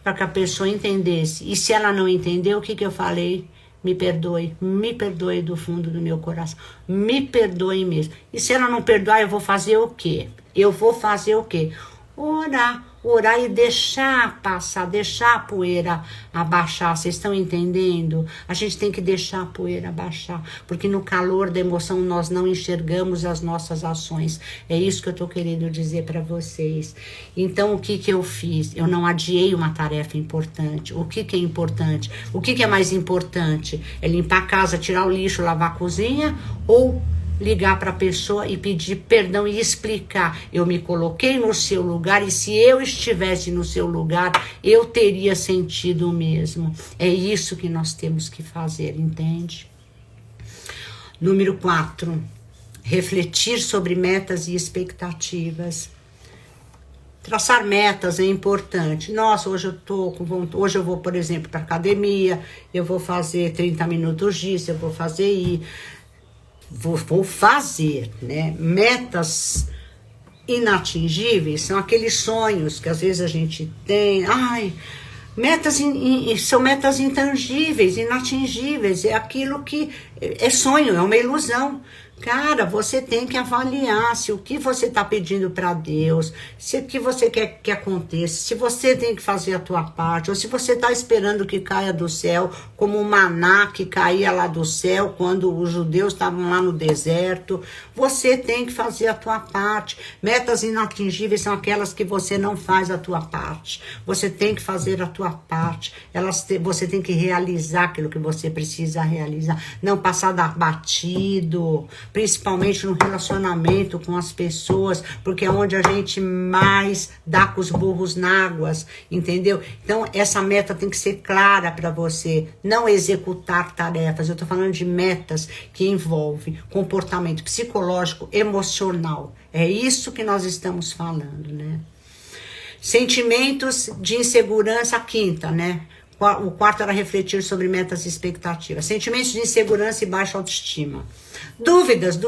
para que a pessoa entendesse. E se ela não entendeu, o que eu falei? Me perdoe do fundo do meu coração, me perdoe mesmo. E se ela não perdoar, eu vou fazer o quê? Orar e deixar passar, deixar a poeira abaixar. Vocês estão entendendo? A gente tem que deixar a poeira abaixar, porque no calor da emoção nós não enxergamos as nossas ações. É isso que eu estou querendo dizer para vocês. Então, o que eu fiz? Eu não adiei uma tarefa importante. O que é importante? O que é mais importante? É limpar a casa, tirar o lixo, lavar a cozinha, ou ligar para a pessoa e pedir perdão e explicar? Eu me coloquei no seu lugar e se eu estivesse no seu lugar, eu teria sentido o mesmo. É isso que nós temos que fazer, entende? Número 4, refletir sobre metas e expectativas. Traçar metas é importante. Nossa, hoje eu tô com vontade, hoje eu vou, por exemplo, para academia, eu vou fazer 30 minutos disso, eu vou fazer vou fazer, né? Metas inatingíveis são aqueles sonhos que às vezes a gente tem. São metas intangíveis, inatingíveis. É aquilo que é sonho, é uma ilusão. Cara, você tem que avaliar se o que você está pedindo para Deus, se o que você quer que aconteça, se você tem que fazer a tua parte, ou se você está esperando que caia do céu, como o maná que caía lá do céu quando os judeus estavam lá no deserto. Você tem que fazer a tua parte. Metas inatingíveis são aquelas que você não faz a tua parte. Você tem que fazer a tua parte. Você tem que realizar aquilo que você precisa realizar. Não passar batido, principalmente no relacionamento com as pessoas, porque é onde a gente mais dá com os burros na águas, entendeu? Então, essa meta tem que ser clara para você, não executar tarefas. Eu tô falando de metas que envolvem comportamento psicológico, emocional. É isso que nós estamos falando, né? Sentimentos de insegurança, a quinta, né? O quarto era refletir sobre metas e expectativas. Sentimentos de insegurança e baixa autoestima. Dúvidas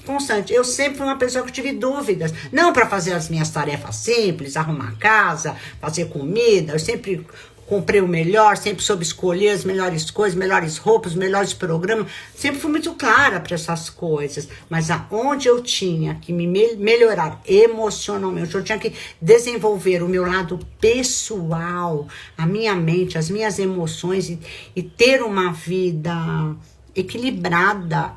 constantes. Eu sempre fui uma pessoa que tive dúvidas. Não para fazer as minhas tarefas simples, arrumar casa, fazer comida. Eu sempre comprei o melhor, sempre soube escolher as melhores coisas, melhores roupas, melhores programas. Sempre fui muito clara para essas coisas. Mas aonde eu tinha que me melhorar emocionalmente, eu tinha que desenvolver o meu lado pessoal, a minha mente, as minhas emoções e ter uma vida equilibrada,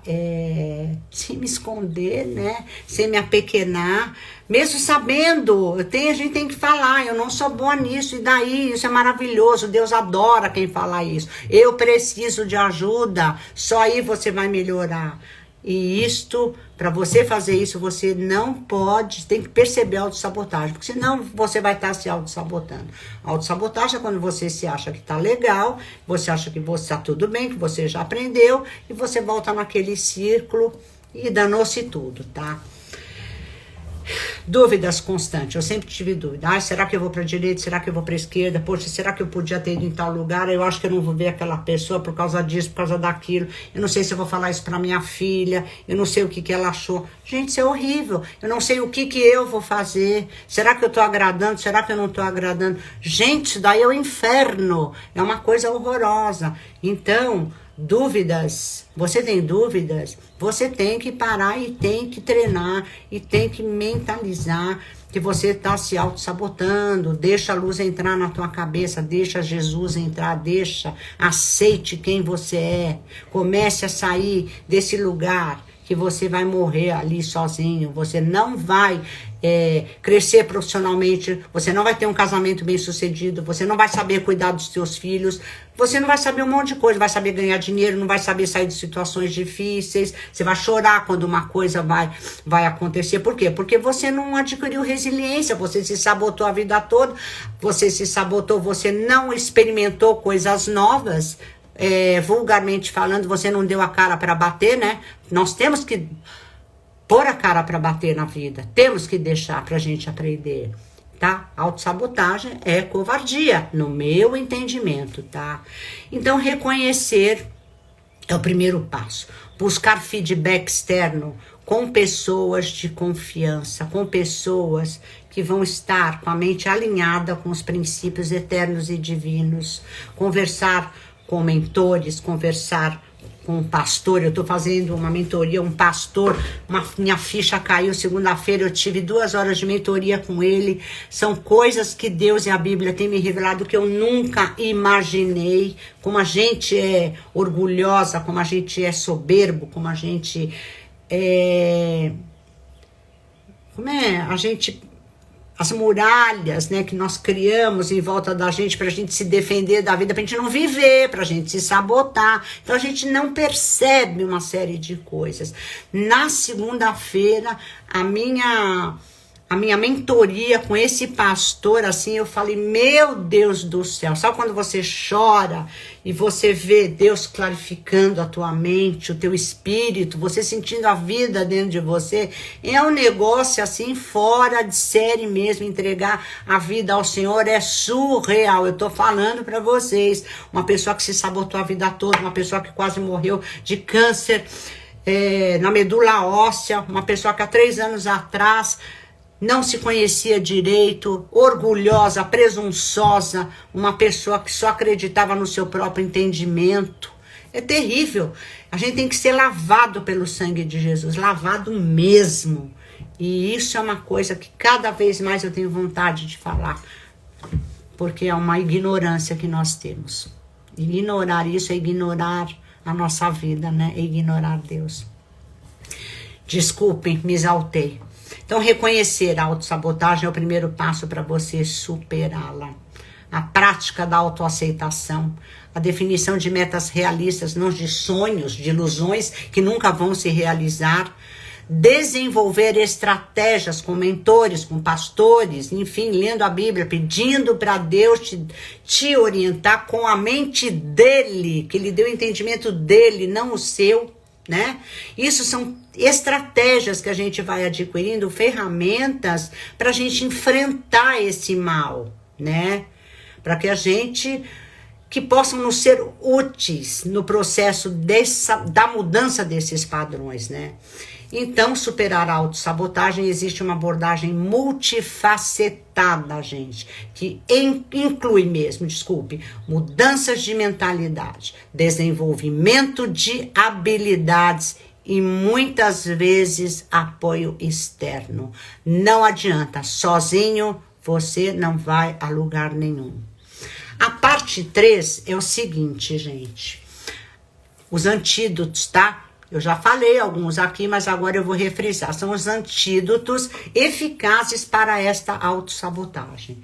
sem me esconder, né? Sem me apequenar, mesmo sabendo, a gente tem que falar, eu não sou boa nisso, e daí, isso é maravilhoso, Deus adora quem fala isso, eu preciso de ajuda, só aí você vai melhorar. E para você fazer isso, você não pode, tem que perceber a autossabotagem, porque senão você vai estar se autossabotando. A autossabotagem é quando você se acha que tá legal, você acha que você tá tudo bem, que você já aprendeu, e você volta naquele círculo e danou-se tudo, tá? Dúvidas constantes, eu sempre tive dúvida. Será que eu vou para a direita? Será que eu vou para a esquerda? Poxa, será que eu podia ter ido em tal lugar? Eu acho que eu não vou ver aquela pessoa por causa disso, por causa daquilo. Eu não sei se eu vou falar isso para minha filha. Eu não sei o que ela achou. Gente, isso é horrível. Eu não sei o que eu vou fazer. Será que eu tô agradando? Será que eu não tô agradando? Gente, isso daí é o inferno. É uma coisa horrorosa. Então, dúvidas, você tem dúvidas, você tem que parar e tem que treinar e tem que mentalizar que você está se auto-sabotando. Deixa a luz entrar na tua cabeça, deixa Jesus entrar, aceite quem você é. Comece a sair desse lugar que você vai morrer ali sozinho, você não vai crescer profissionalmente, você não vai ter um casamento bem sucedido, você não vai saber cuidar dos seus filhos, você não vai saber um monte de coisa, vai saber ganhar dinheiro, não vai saber sair de situações difíceis, você vai chorar quando uma coisa vai acontecer. Por quê? Porque você não adquiriu resiliência, você se sabotou a vida toda, você se sabotou, você não experimentou coisas novas. Vulgarmente falando, você não deu a cara para bater, né? Nós temos que pôr a cara para bater na vida, temos que deixar pra gente aprender, tá? Autossabotagem é covardia, no meu entendimento, tá? Então, reconhecer é o primeiro passo. Buscar feedback externo com pessoas de confiança, com pessoas que vão estar com a mente alinhada com os princípios eternos e divinos. Conversar com mentores, conversar com um pastor. Eu estou fazendo uma mentoria, um pastor, minha ficha caiu segunda-feira, eu tive 2 horas de mentoria com ele. São coisas que Deus e a Bíblia têm me revelado que eu nunca imaginei. Como a gente é orgulhosa, como a gente é soberbo, como a gente as muralhas, né, que nós criamos em volta da gente pra gente se defender da vida, pra gente não viver, pra gente se sabotar. Então a gente não percebe uma série de coisas. Na segunda-feira, a minha mentoria com esse pastor, assim, eu falei, meu Deus do céu, sabe quando você chora e você vê Deus clarificando a tua mente, o teu espírito, você sentindo a vida dentro de você? É um negócio assim, fora de série mesmo. Entregar a vida ao Senhor é surreal. Eu tô falando pra vocês, uma pessoa que se sabotou a vida toda, uma pessoa que quase morreu de câncer na medula óssea, uma pessoa que há 3 anos atrás não se conhecia direito, orgulhosa, presunçosa, uma pessoa que só acreditava no seu próprio entendimento. É terrível. A gente tem que ser lavado pelo sangue de Jesus, lavado mesmo. E isso é uma coisa que cada vez mais eu tenho vontade de falar, porque é uma ignorância que nós temos. Ignorar isso é ignorar a nossa vida, né? É ignorar Deus. Desculpem, me exaltei. Então, reconhecer a autossabotagem é o primeiro passo para você superá-la. A prática da autoaceitação, a definição de metas realistas, não de sonhos, de ilusões que nunca vão se realizar. Desenvolver estratégias com mentores, com pastores, enfim, lendo a Bíblia, pedindo para Deus te orientar com a mente dele, que ele deu o entendimento dele, não o seu. Né? Isso são estratégias que a gente vai adquirindo, ferramentas para a gente enfrentar esse mal, né? Para que a gente, que possam nos ser úteis no processo da mudança desses padrões, né? Então, superar a autossabotagem, existe uma abordagem multifacetada, gente, que inclui mesmo, mudanças de mentalidade, desenvolvimento de habilidades e muitas vezes apoio externo. Não adianta, sozinho você não vai a lugar nenhum. A parte 3 é o seguinte, gente, os antídotos, tá? Eu já falei alguns aqui, mas agora eu vou refrisar. São os antídotos eficazes para esta autossabotagem.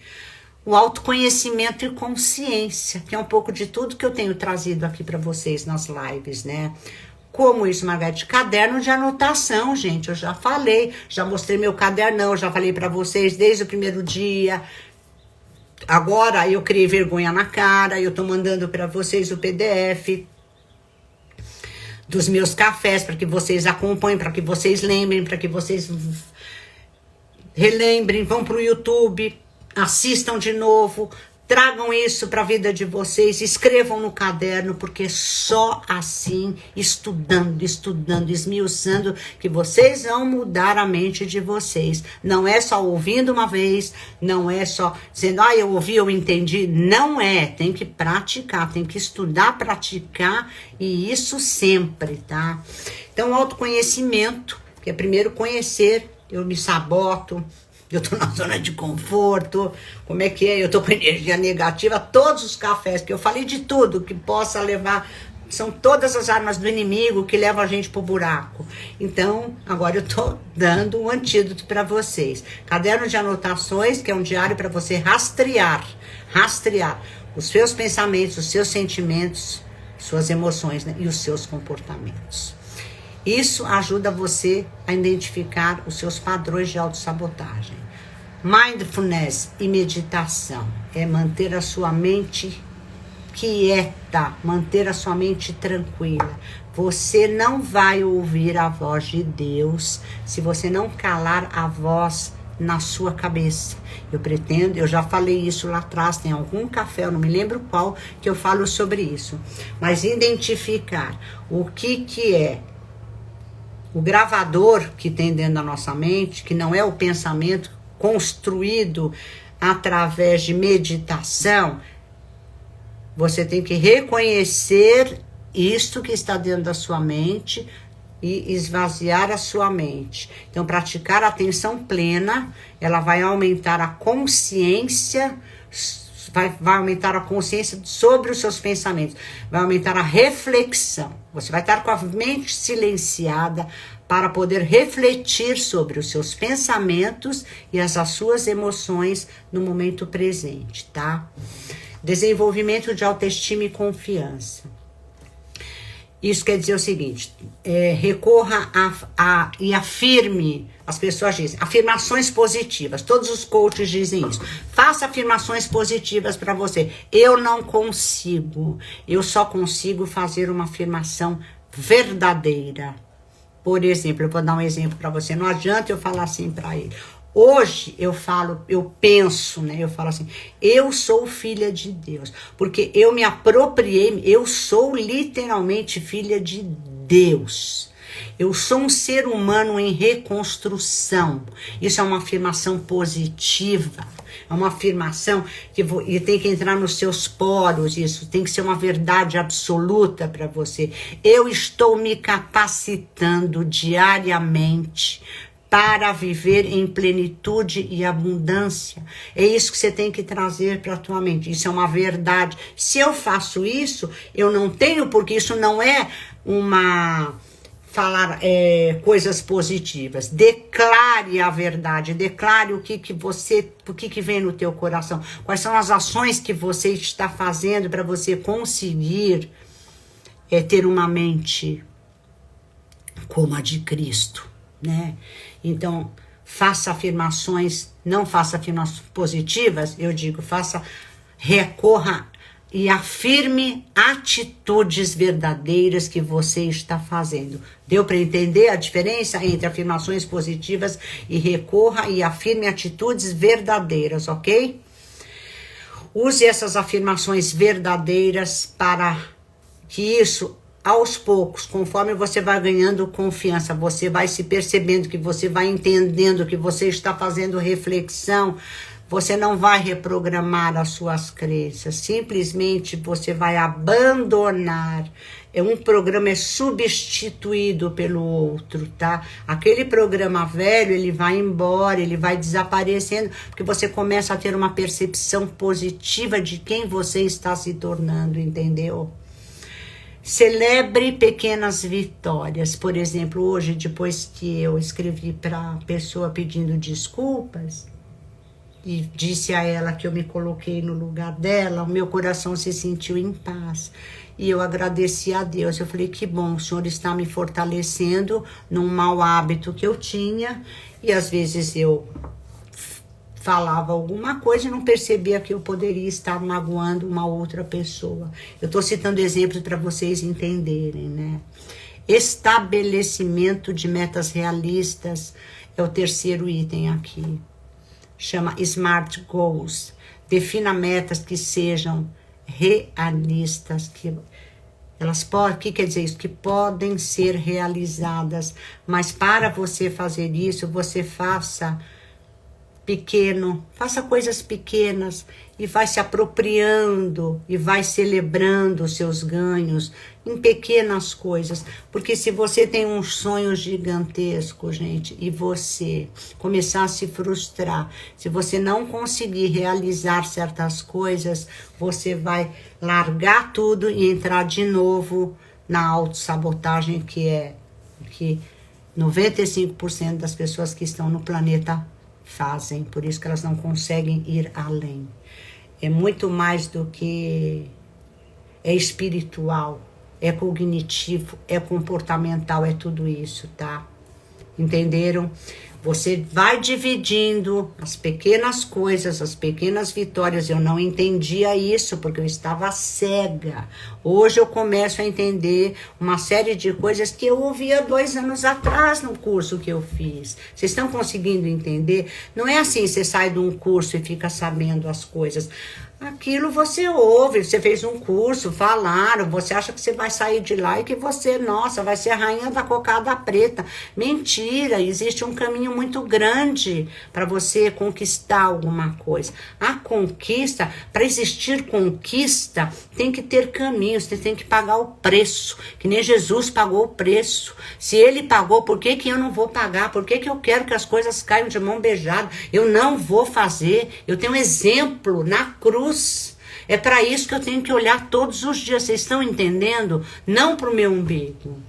O autoconhecimento e consciência, que é um pouco de tudo que eu tenho trazido aqui para vocês nas lives, né? Como isso, Margarete? Caderno de anotação, gente. Eu já falei, já mostrei meu cadernão, já falei para vocês desde o primeiro dia. Agora eu criei vergonha na cara, eu tô mandando para vocês o PDF dos meus cafés, para que vocês acompanhem, para que vocês lembrem, para que vocês relembrem, vão para o YouTube, assistam de novo, tragam isso para a vida de vocês, escrevam no caderno, porque só assim, estudando, esmiuçando, que vocês vão mudar a mente de vocês. Não é só ouvindo uma vez, não é só dizendo, eu ouvi, eu entendi. Não é, tem que praticar, tem que estudar, praticar, e isso sempre, tá? Então, autoconhecimento, que é primeiro conhecer, eu me saboto, eu tô na zona de conforto, como é que é? Eu tô com energia negativa, todos os cafés, que eu falei de tudo que possa levar, são todas as armas do inimigo que levam a gente pro buraco. Então, agora eu tô dando um antídoto para vocês. Caderno de anotações, que é um diário para você rastrear os seus pensamentos, os seus sentimentos, suas emoções, né? E os seus comportamentos. Isso ajuda você a identificar os seus padrões de autossabotagem. Mindfulness e meditação é manter a sua mente quieta, manter a sua mente tranquila. Você não vai ouvir a voz de Deus se você não calar a voz na sua cabeça. Eu já falei isso lá atrás, tem algum café, eu não me lembro qual, que eu falo sobre isso. Mas identificar o que é o gravador que tem dentro da nossa mente, que não é o pensamento construído através de meditação, você tem que reconhecer isto que está dentro da sua mente e esvaziar a sua mente. Então, praticar a atenção plena, ela vai aumentar a consciência, vai aumentar a consciência sobre os seus pensamentos, vai aumentar a reflexão. Você vai estar com a mente silenciada para poder refletir sobre os seus pensamentos e as suas emoções no momento presente, tá? Desenvolvimento de autoestima e confiança. Isso quer dizer o seguinte, recorra e afirme, as pessoas dizem, afirmações positivas, todos os coaches dizem isso. Faça afirmações positivas para você. Eu não consigo, eu só consigo fazer uma afirmação verdadeira. Por exemplo, eu vou dar um exemplo para você, não adianta eu falar assim para ele. Hoje eu penso, né? Eu falo assim, eu sou filha de Deus, porque eu me apropriei, eu sou literalmente filha de Deus. Eu sou um ser humano em reconstrução. Isso é uma afirmação positiva. É uma afirmação que tem que entrar nos seus poros. Isso tem que ser uma verdade absoluta para você. Eu estou me capacitando diariamente para viver em plenitude e abundância. É isso que você tem que trazer para a tua mente. Isso é uma verdade. Se eu faço isso, eu não tenho, porque isso não é falar coisas positivas. Declare a verdade, declare o que vem no teu coração. Quais são as ações que você está fazendo para você conseguir ter uma mente como a de Cristo, né? Então, faça afirmações, não faça afirmações positivas, eu digo, recorra e afirme atitudes verdadeiras que você está fazendo. Deu para entender a diferença entre afirmações positivas e recorra e afirme atitudes verdadeiras, ok? Use essas afirmações verdadeiras para que isso, aos poucos, conforme você vai ganhando confiança, você vai se percebendo, que você vai entendendo, que você está fazendo reflexão, você não vai reprogramar as suas crenças, simplesmente você vai abandonar. Um programa é substituído pelo outro, tá? Aquele programa velho, ele vai embora, ele vai desaparecendo, porque você começa a ter uma percepção positiva de quem você está se tornando, entendeu? Celebre pequenas vitórias. Por exemplo, hoje, depois que eu escrevi para a pessoa pedindo desculpas e disse a ela que eu me coloquei no lugar dela, o meu coração se sentiu em paz. E eu agradeci a Deus. Eu falei, que bom, o Senhor está me fortalecendo num mau hábito que eu tinha. E às vezes eu falava alguma coisa e não percebia que eu poderia estar magoando uma outra pessoa. Eu estou citando exemplos para vocês entenderem, né? Estabelecimento de metas realistas é o terceiro item aqui. Chama Smart Goals. Defina metas que sejam realistas, que quer dizer isso? Que podem ser realizadas, mas para você fazer isso, você faça pequeno, faça coisas pequenas e vai se apropriando e vai celebrando os seus ganhos em pequenas coisas. Porque se você tem um sonho gigantesco, gente, e você começar a se frustrar, se você não conseguir realizar certas coisas, você vai largar tudo e entrar de novo na autossabotagem, que 95% das pessoas que estão no planeta fazem. Por isso que elas não conseguem ir além. É muito mais do que é espiritual, é cognitivo, é comportamental, é tudo isso, tá? Entenderam? Você vai dividindo as pequenas coisas, as pequenas vitórias. Eu não entendia isso porque eu estava cega. Hoje eu começo a entender uma série de coisas que eu ouvia 2 anos atrás no curso que eu fiz. Vocês estão conseguindo entender? Não é assim, você sai de um curso e fica sabendo as coisas. Aquilo você ouve, você fez um curso, falaram, você acha que você vai sair de lá e que você, nossa, vai ser a rainha da cocada preta. Mentira, existe um caminho muito grande para você conquistar alguma coisa. A conquista, para existir conquista, tem que ter caminhos, você tem que pagar o preço, que nem Jesus pagou o preço. Se ele pagou, por que eu não vou pagar? Por que eu quero que as coisas caiam de mão beijada? Eu não vou fazer, eu tenho um exemplo na cruz. É para isso que eu tenho que olhar todos os dias. Vocês estão entendendo? Não para o meu umbigo.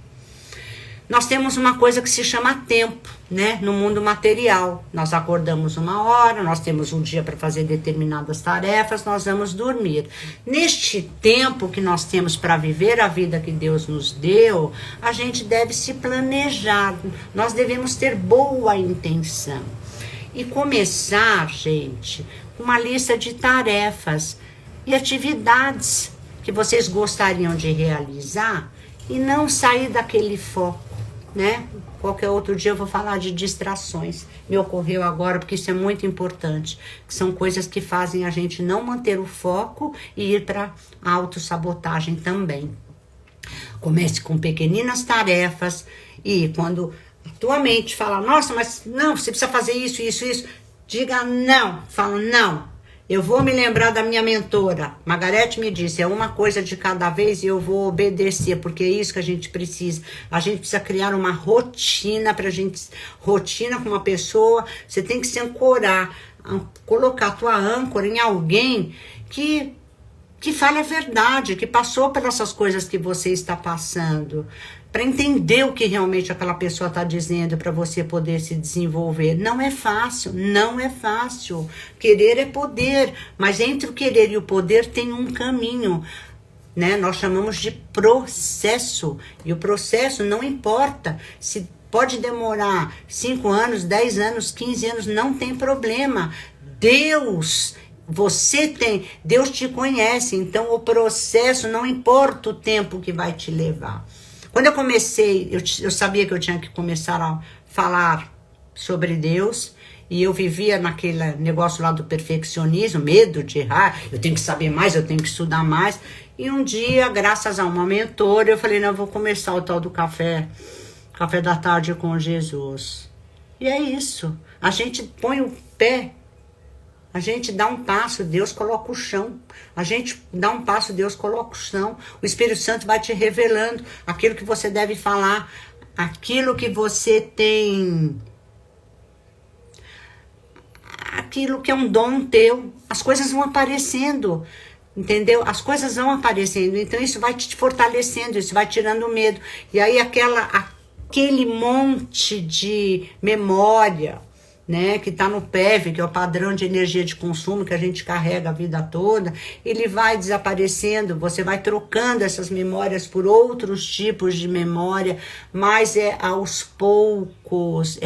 Nós temos uma coisa que se chama tempo, né? No mundo material. Nós acordamos uma hora, nós temos um dia para fazer determinadas tarefas, nós vamos dormir. Neste tempo que nós temos para viver a vida que Deus nos deu, a gente deve se planejar. Nós devemos ter boa intenção. E começar, gente, com uma lista de tarefas e atividades que vocês gostariam de realizar e não sair daquele foco, né? Qualquer outro dia eu vou falar de distrações. Me ocorreu agora porque isso é muito importante. Que são coisas que fazem a gente não manter o foco e ir para a autossabotagem também. Comece com pequeninas tarefas e quando a tua mente fala, nossa, mas não, você precisa fazer isso, isso, isso. Diga não, fala não. Eu vou me lembrar da minha mentora. Margarete me disse, é uma coisa de cada vez e eu vou obedecer, porque é isso que a gente precisa. A gente precisa criar uma rotina pra gente, rotina com uma pessoa. Você tem que se ancorar, colocar a tua âncora em alguém que fale a verdade, que passou por essas coisas que você está passando, para entender o que realmente aquela pessoa está dizendo, para você poder se desenvolver. Não é fácil, não é fácil. Querer é poder, mas entre o querer e o poder tem um caminho, né? Nós chamamos de processo, e o processo não importa se pode demorar 5 anos, 10 anos, 15 anos, não tem problema. Deus te conhece, então o processo não importa o tempo que vai te levar. Quando eu comecei, eu sabia que eu tinha que começar a falar sobre Deus, e eu vivia naquele negócio lá do perfeccionismo, medo de errar, eu tenho que saber mais, eu tenho que estudar mais. E um dia, graças a uma mentora, eu falei, não, eu vou começar o tal do café da tarde com Jesus. E é isso, a gente põe o pé, a gente dá um passo, Deus coloca o chão. A gente dá um passo, Deus coloca o chão. O Espírito Santo vai te revelando aquilo que você deve falar, aquilo que você tem, aquilo que é um dom teu. As coisas vão aparecendo, entendeu? As coisas vão aparecendo. Então isso vai te fortalecendo, isso vai tirando o medo. E aí aquele monte de memória, né, que está no PEV, que é o padrão de energia de consumo que a gente carrega a vida toda, ele vai desaparecendo, você vai trocando essas memórias por outros tipos de memória, mas é aos poucos,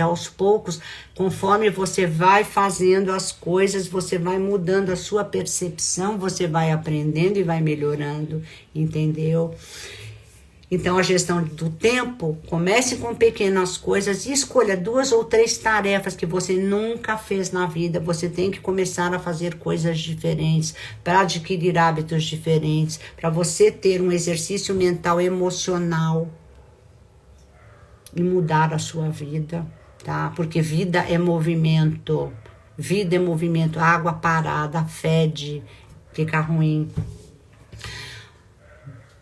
conforme você vai fazendo as coisas, você vai mudando a sua percepção, você vai aprendendo e vai melhorando, entendeu? Então, a gestão do tempo, comece com pequenas coisas e escolha 2 ou 3 tarefas que você nunca fez na vida. Você tem que começar a fazer coisas diferentes, para adquirir hábitos diferentes, para você ter um exercício mental, emocional e mudar a sua vida, tá? Porque vida é movimento. Vida é movimento, água parada, fede, fica ruim.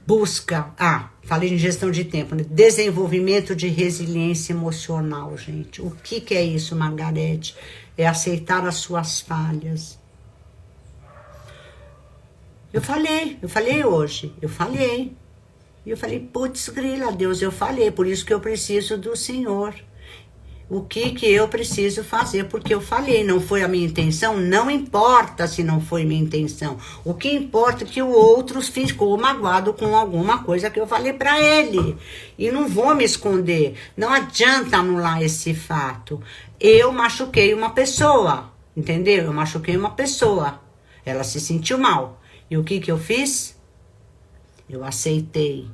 Busca, falei em gestão de tempo, né? Desenvolvimento de resiliência emocional, gente. O que é isso, Margarete? É aceitar as suas falhas. Eu falei hoje, eu falei. E eu falei, putz, grila, Deus, eu falei, por isso que eu preciso do Senhor. O que eu preciso fazer, porque eu falei, não foi a minha intenção, não importa se não foi minha intenção. O que importa é que o outro ficou magoado com alguma coisa que eu falei para ele. E não vou me esconder, não adianta anular esse fato. Eu machuquei uma pessoa, entendeu? Eu machuquei uma pessoa, ela se sentiu mal. E o que eu fiz? Eu aceitei,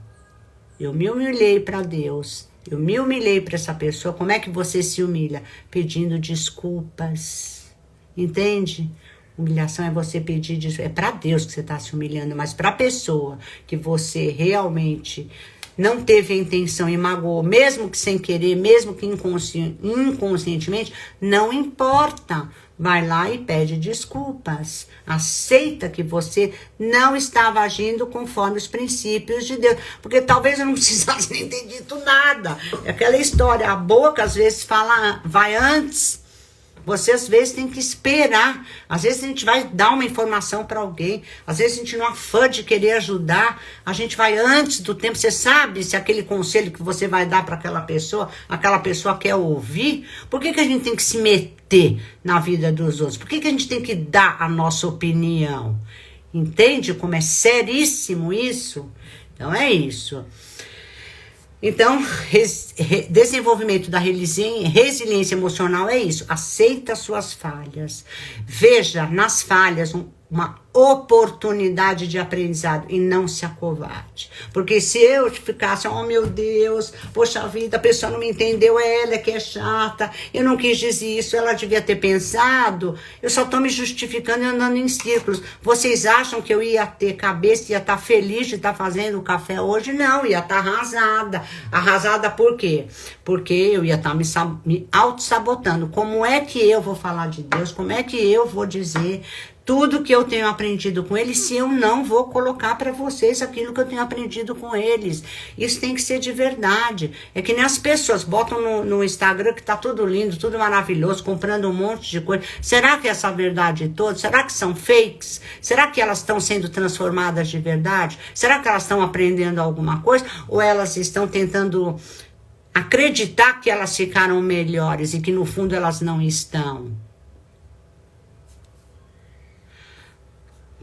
eu me humilhei para Deus. Eu me humilhei para essa pessoa. Como é que você se humilha? Pedindo desculpas. Entende? Humilhação é você pedir desculpas. É para Deus que você está se humilhando, mas para a pessoa que você realmente não teve a intenção e magoou, mesmo que sem querer, mesmo que inconscientemente, não importa. Vai lá e pede desculpas. Aceita que você não estava agindo conforme os princípios de Deus. Porque talvez eu não precisasse nem ter dito nada. É aquela história, a boca às vezes fala, vai antes. Você às vezes tem que esperar. Às vezes a gente vai dar uma informação para alguém. Às vezes a gente não afã de querer ajudar. A gente vai antes do tempo. Você sabe se aquele conselho que você vai dar para aquela pessoa quer ouvir? Por que a gente tem que se meter na vida dos outros? Por que a gente tem que dar a nossa opinião? Entende como é seríssimo isso? Então é isso. Então, desenvolvimento da resiliência emocional é isso. Aceita suas falhas. Veja nas falhas uma oportunidade de aprendizado e não se acovarde. Porque se eu ficasse, oh meu Deus, poxa vida, a pessoa não me entendeu, ela é que é chata, eu não quis dizer isso, ela devia ter pensado, eu só tô me justificando e andando em círculos. Vocês acham que eu ia ter cabeça, ia estar feliz de estar fazendo o café hoje? Não, ia estar arrasada. Arrasada por quê? Porque eu ia estar me auto-sabotando. Como é que eu vou falar de Deus? Como é que eu vou dizer tudo que eu tenho aprendido com eles, se eu não vou colocar para vocês aquilo que eu tenho aprendido com eles? Isso tem que ser de verdade. É que nem as pessoas botam no Instagram que tá tudo lindo, tudo maravilhoso, comprando um monte de coisa. Será que é essa verdade toda? Será que são fakes? Será que elas estão sendo transformadas de verdade? Será que elas estão aprendendo alguma coisa? Ou elas estão tentando acreditar que elas ficaram melhores e que no fundo elas não estão?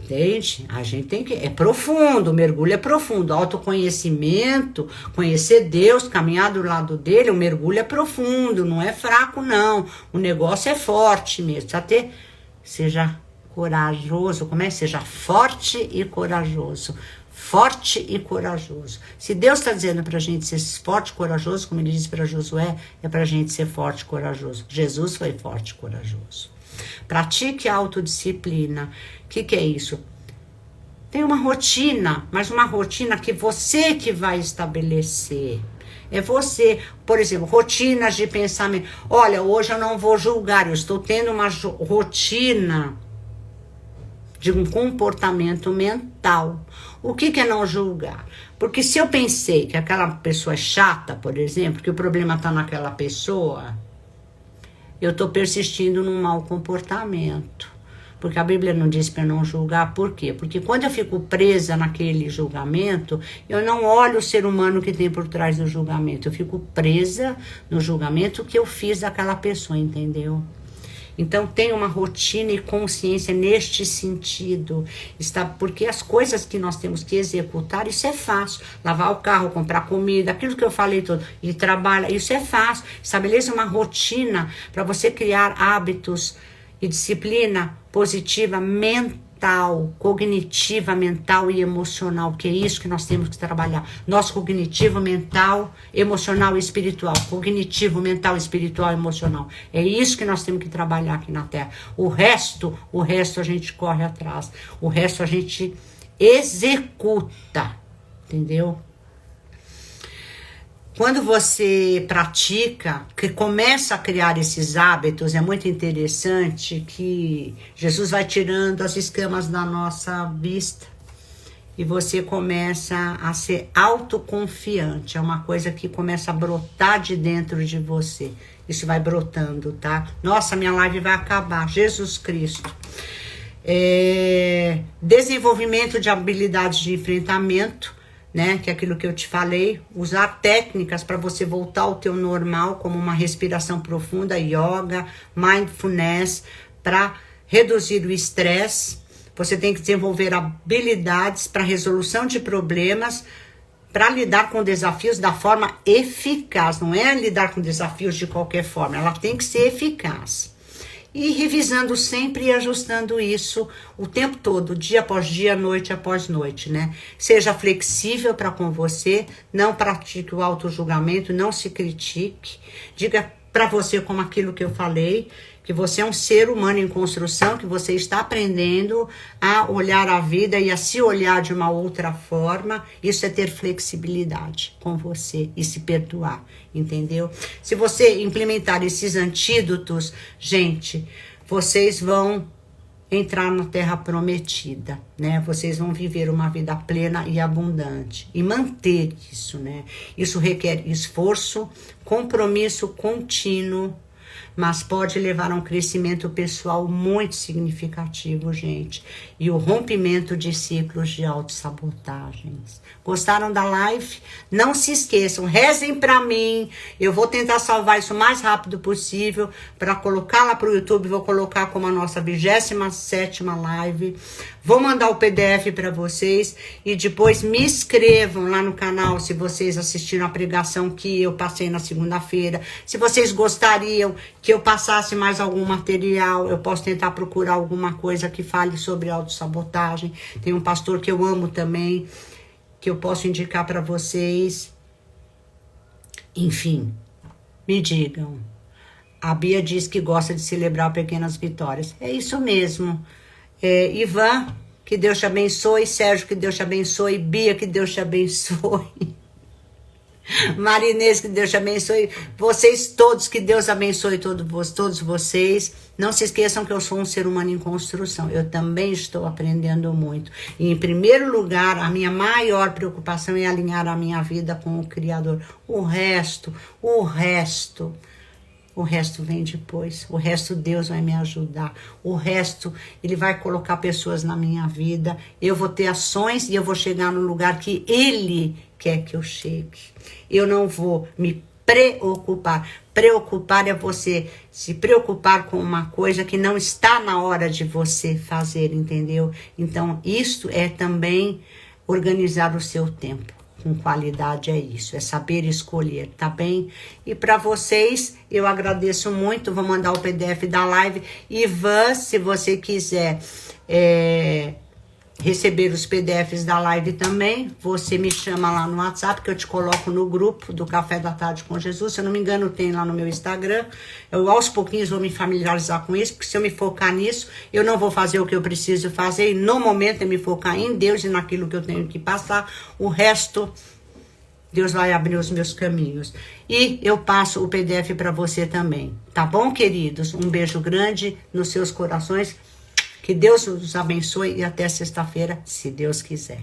Entende? A gente tem que... É profundo, o mergulho é profundo. Autoconhecimento, conhecer Deus, caminhar do lado dele, o mergulho é profundo, não é fraco, não. O negócio é forte mesmo. Precisa ter... Seja corajoso. Como é? Seja forte e corajoso. Forte e corajoso. Se Deus está dizendo pra gente ser forte e corajoso, como ele disse para Josué, é pra gente ser forte e corajoso. Jesus foi forte e corajoso. Pratique a autodisciplina. O que é isso? Tem uma rotina, mas uma rotina que você que vai estabelecer. É você, por exemplo, rotinas de pensamento. Olha, hoje eu não vou julgar, eu estou tendo uma rotina de um comportamento mental. O que é não julgar? Porque se eu pensei que aquela pessoa é chata, por exemplo, que o problema está naquela pessoa, eu estou persistindo num mau comportamento. Porque a Bíblia não diz para não julgar. Por quê? Porque quando eu fico presa naquele julgamento, eu não olho o ser humano que tem por trás do julgamento. Eu fico presa no julgamento que eu fiz daquela pessoa, entendeu? Então, tem uma rotina e consciência neste sentido. Porque as coisas que nós temos que executar, isso é fácil. Lavar o carro, comprar comida, aquilo que eu falei todo, e trabalhar, isso é fácil. Estabeleça uma rotina para você criar hábitos e disciplina positiva mental, cognitiva, mental e emocional, que é isso que nós temos que trabalhar. Nosso cognitivo, mental, emocional e espiritual. Cognitivo, mental, espiritual e emocional. É isso que nós temos que trabalhar aqui na Terra. O resto a gente corre atrás. O resto a gente executa. Entendeu? O Quando você pratica, que começa a criar esses hábitos, é muito interessante que Jesus vai tirando as escamas da nossa vista e você começa a ser autoconfiante. É uma coisa que começa a brotar de dentro de você. Isso vai brotando, tá? Nossa, minha live vai acabar. Jesus Cristo. Desenvolvimento de habilidades de enfrentamento, né? Que é aquilo que eu te falei. Usar técnicas para você voltar ao teu normal, como uma respiração profunda, yoga, mindfulness, para reduzir o estresse. Você tem que desenvolver habilidades para resolução de problemas, para lidar com desafios da forma eficaz. Não é lidar com desafios de qualquer forma, ela tem que ser eficaz. E revisando sempre e ajustando isso o tempo todo, dia após dia, noite após noite, né? Seja flexível para com você, não pratique o autojulgamento, não se critique. Diga para você como aquilo que eu falei, que você é um ser humano em construção, que você está aprendendo a olhar a vida e a se olhar de uma outra forma. Isso é ter flexibilidade com você e se perdoar, entendeu? Se você implementar esses antídotos, gente, vocês vão entrar na terra prometida, né? Vocês vão viver uma vida plena e abundante e manter isso, né? Isso requer esforço, compromisso contínuo, mas pode levar a um crescimento pessoal muito significativo, gente. E o rompimento de ciclos de autossabotagens. Gostaram da live? Não se esqueçam, rezem para mim. Eu vou tentar salvar isso o mais rápido possível para colocar lá para o YouTube. Vou colocar como a nossa 27ª live. Vou mandar o PDF para vocês e depois me inscrevam lá no canal se vocês assistiram a pregação que eu passei na segunda-feira. Se vocês gostariam que eu passasse mais algum material, eu posso tentar procurar alguma coisa que fale sobre autossabotagem. Tem um pastor que eu amo também, que eu posso indicar para vocês. Enfim, me digam. A Bia diz que gosta de celebrar pequenas vitórias. É isso mesmo. Ivan, que Deus te abençoe. Sérgio, que Deus te abençoe. Bia, que Deus te abençoe. Marinês, que Deus te abençoe. Vocês todos, que Deus abençoe todos vocês. Não se esqueçam que eu sou um ser humano em construção. Eu também estou aprendendo muito. E, em primeiro lugar, a minha maior preocupação é alinhar a minha vida com o Criador. O resto vem depois. O resto Deus vai me ajudar. O resto, Ele vai colocar pessoas na minha vida. Eu vou ter ações e eu vou chegar no lugar que Ele quer que eu chegue. Eu não vou me preocupar. Preocupar é você se preocupar com uma coisa que não está na hora de você fazer, entendeu? Então, isto é também organizar o seu tempo. Com qualidade é isso, é saber escolher, tá bem? E para vocês, eu agradeço muito, vou mandar o PDF da live. Ivan, se você quiser receber os PDFs da live também, você me chama lá no WhatsApp, que eu te coloco no grupo do Café da Tarde com Jesus. Se eu não me engano, tem lá no meu Instagram. Eu aos pouquinhos vou me familiarizar com isso, porque se eu me focar nisso, eu não vou fazer o que eu preciso fazer, e no momento é me focar em Deus e naquilo que eu tenho que passar. O resto, Deus vai abrir os meus caminhos. E eu passo o PDF para você também, tá bom, queridos? Um beijo grande nos seus corações. Que Deus os abençoe e até sexta-feira, se Deus quiser.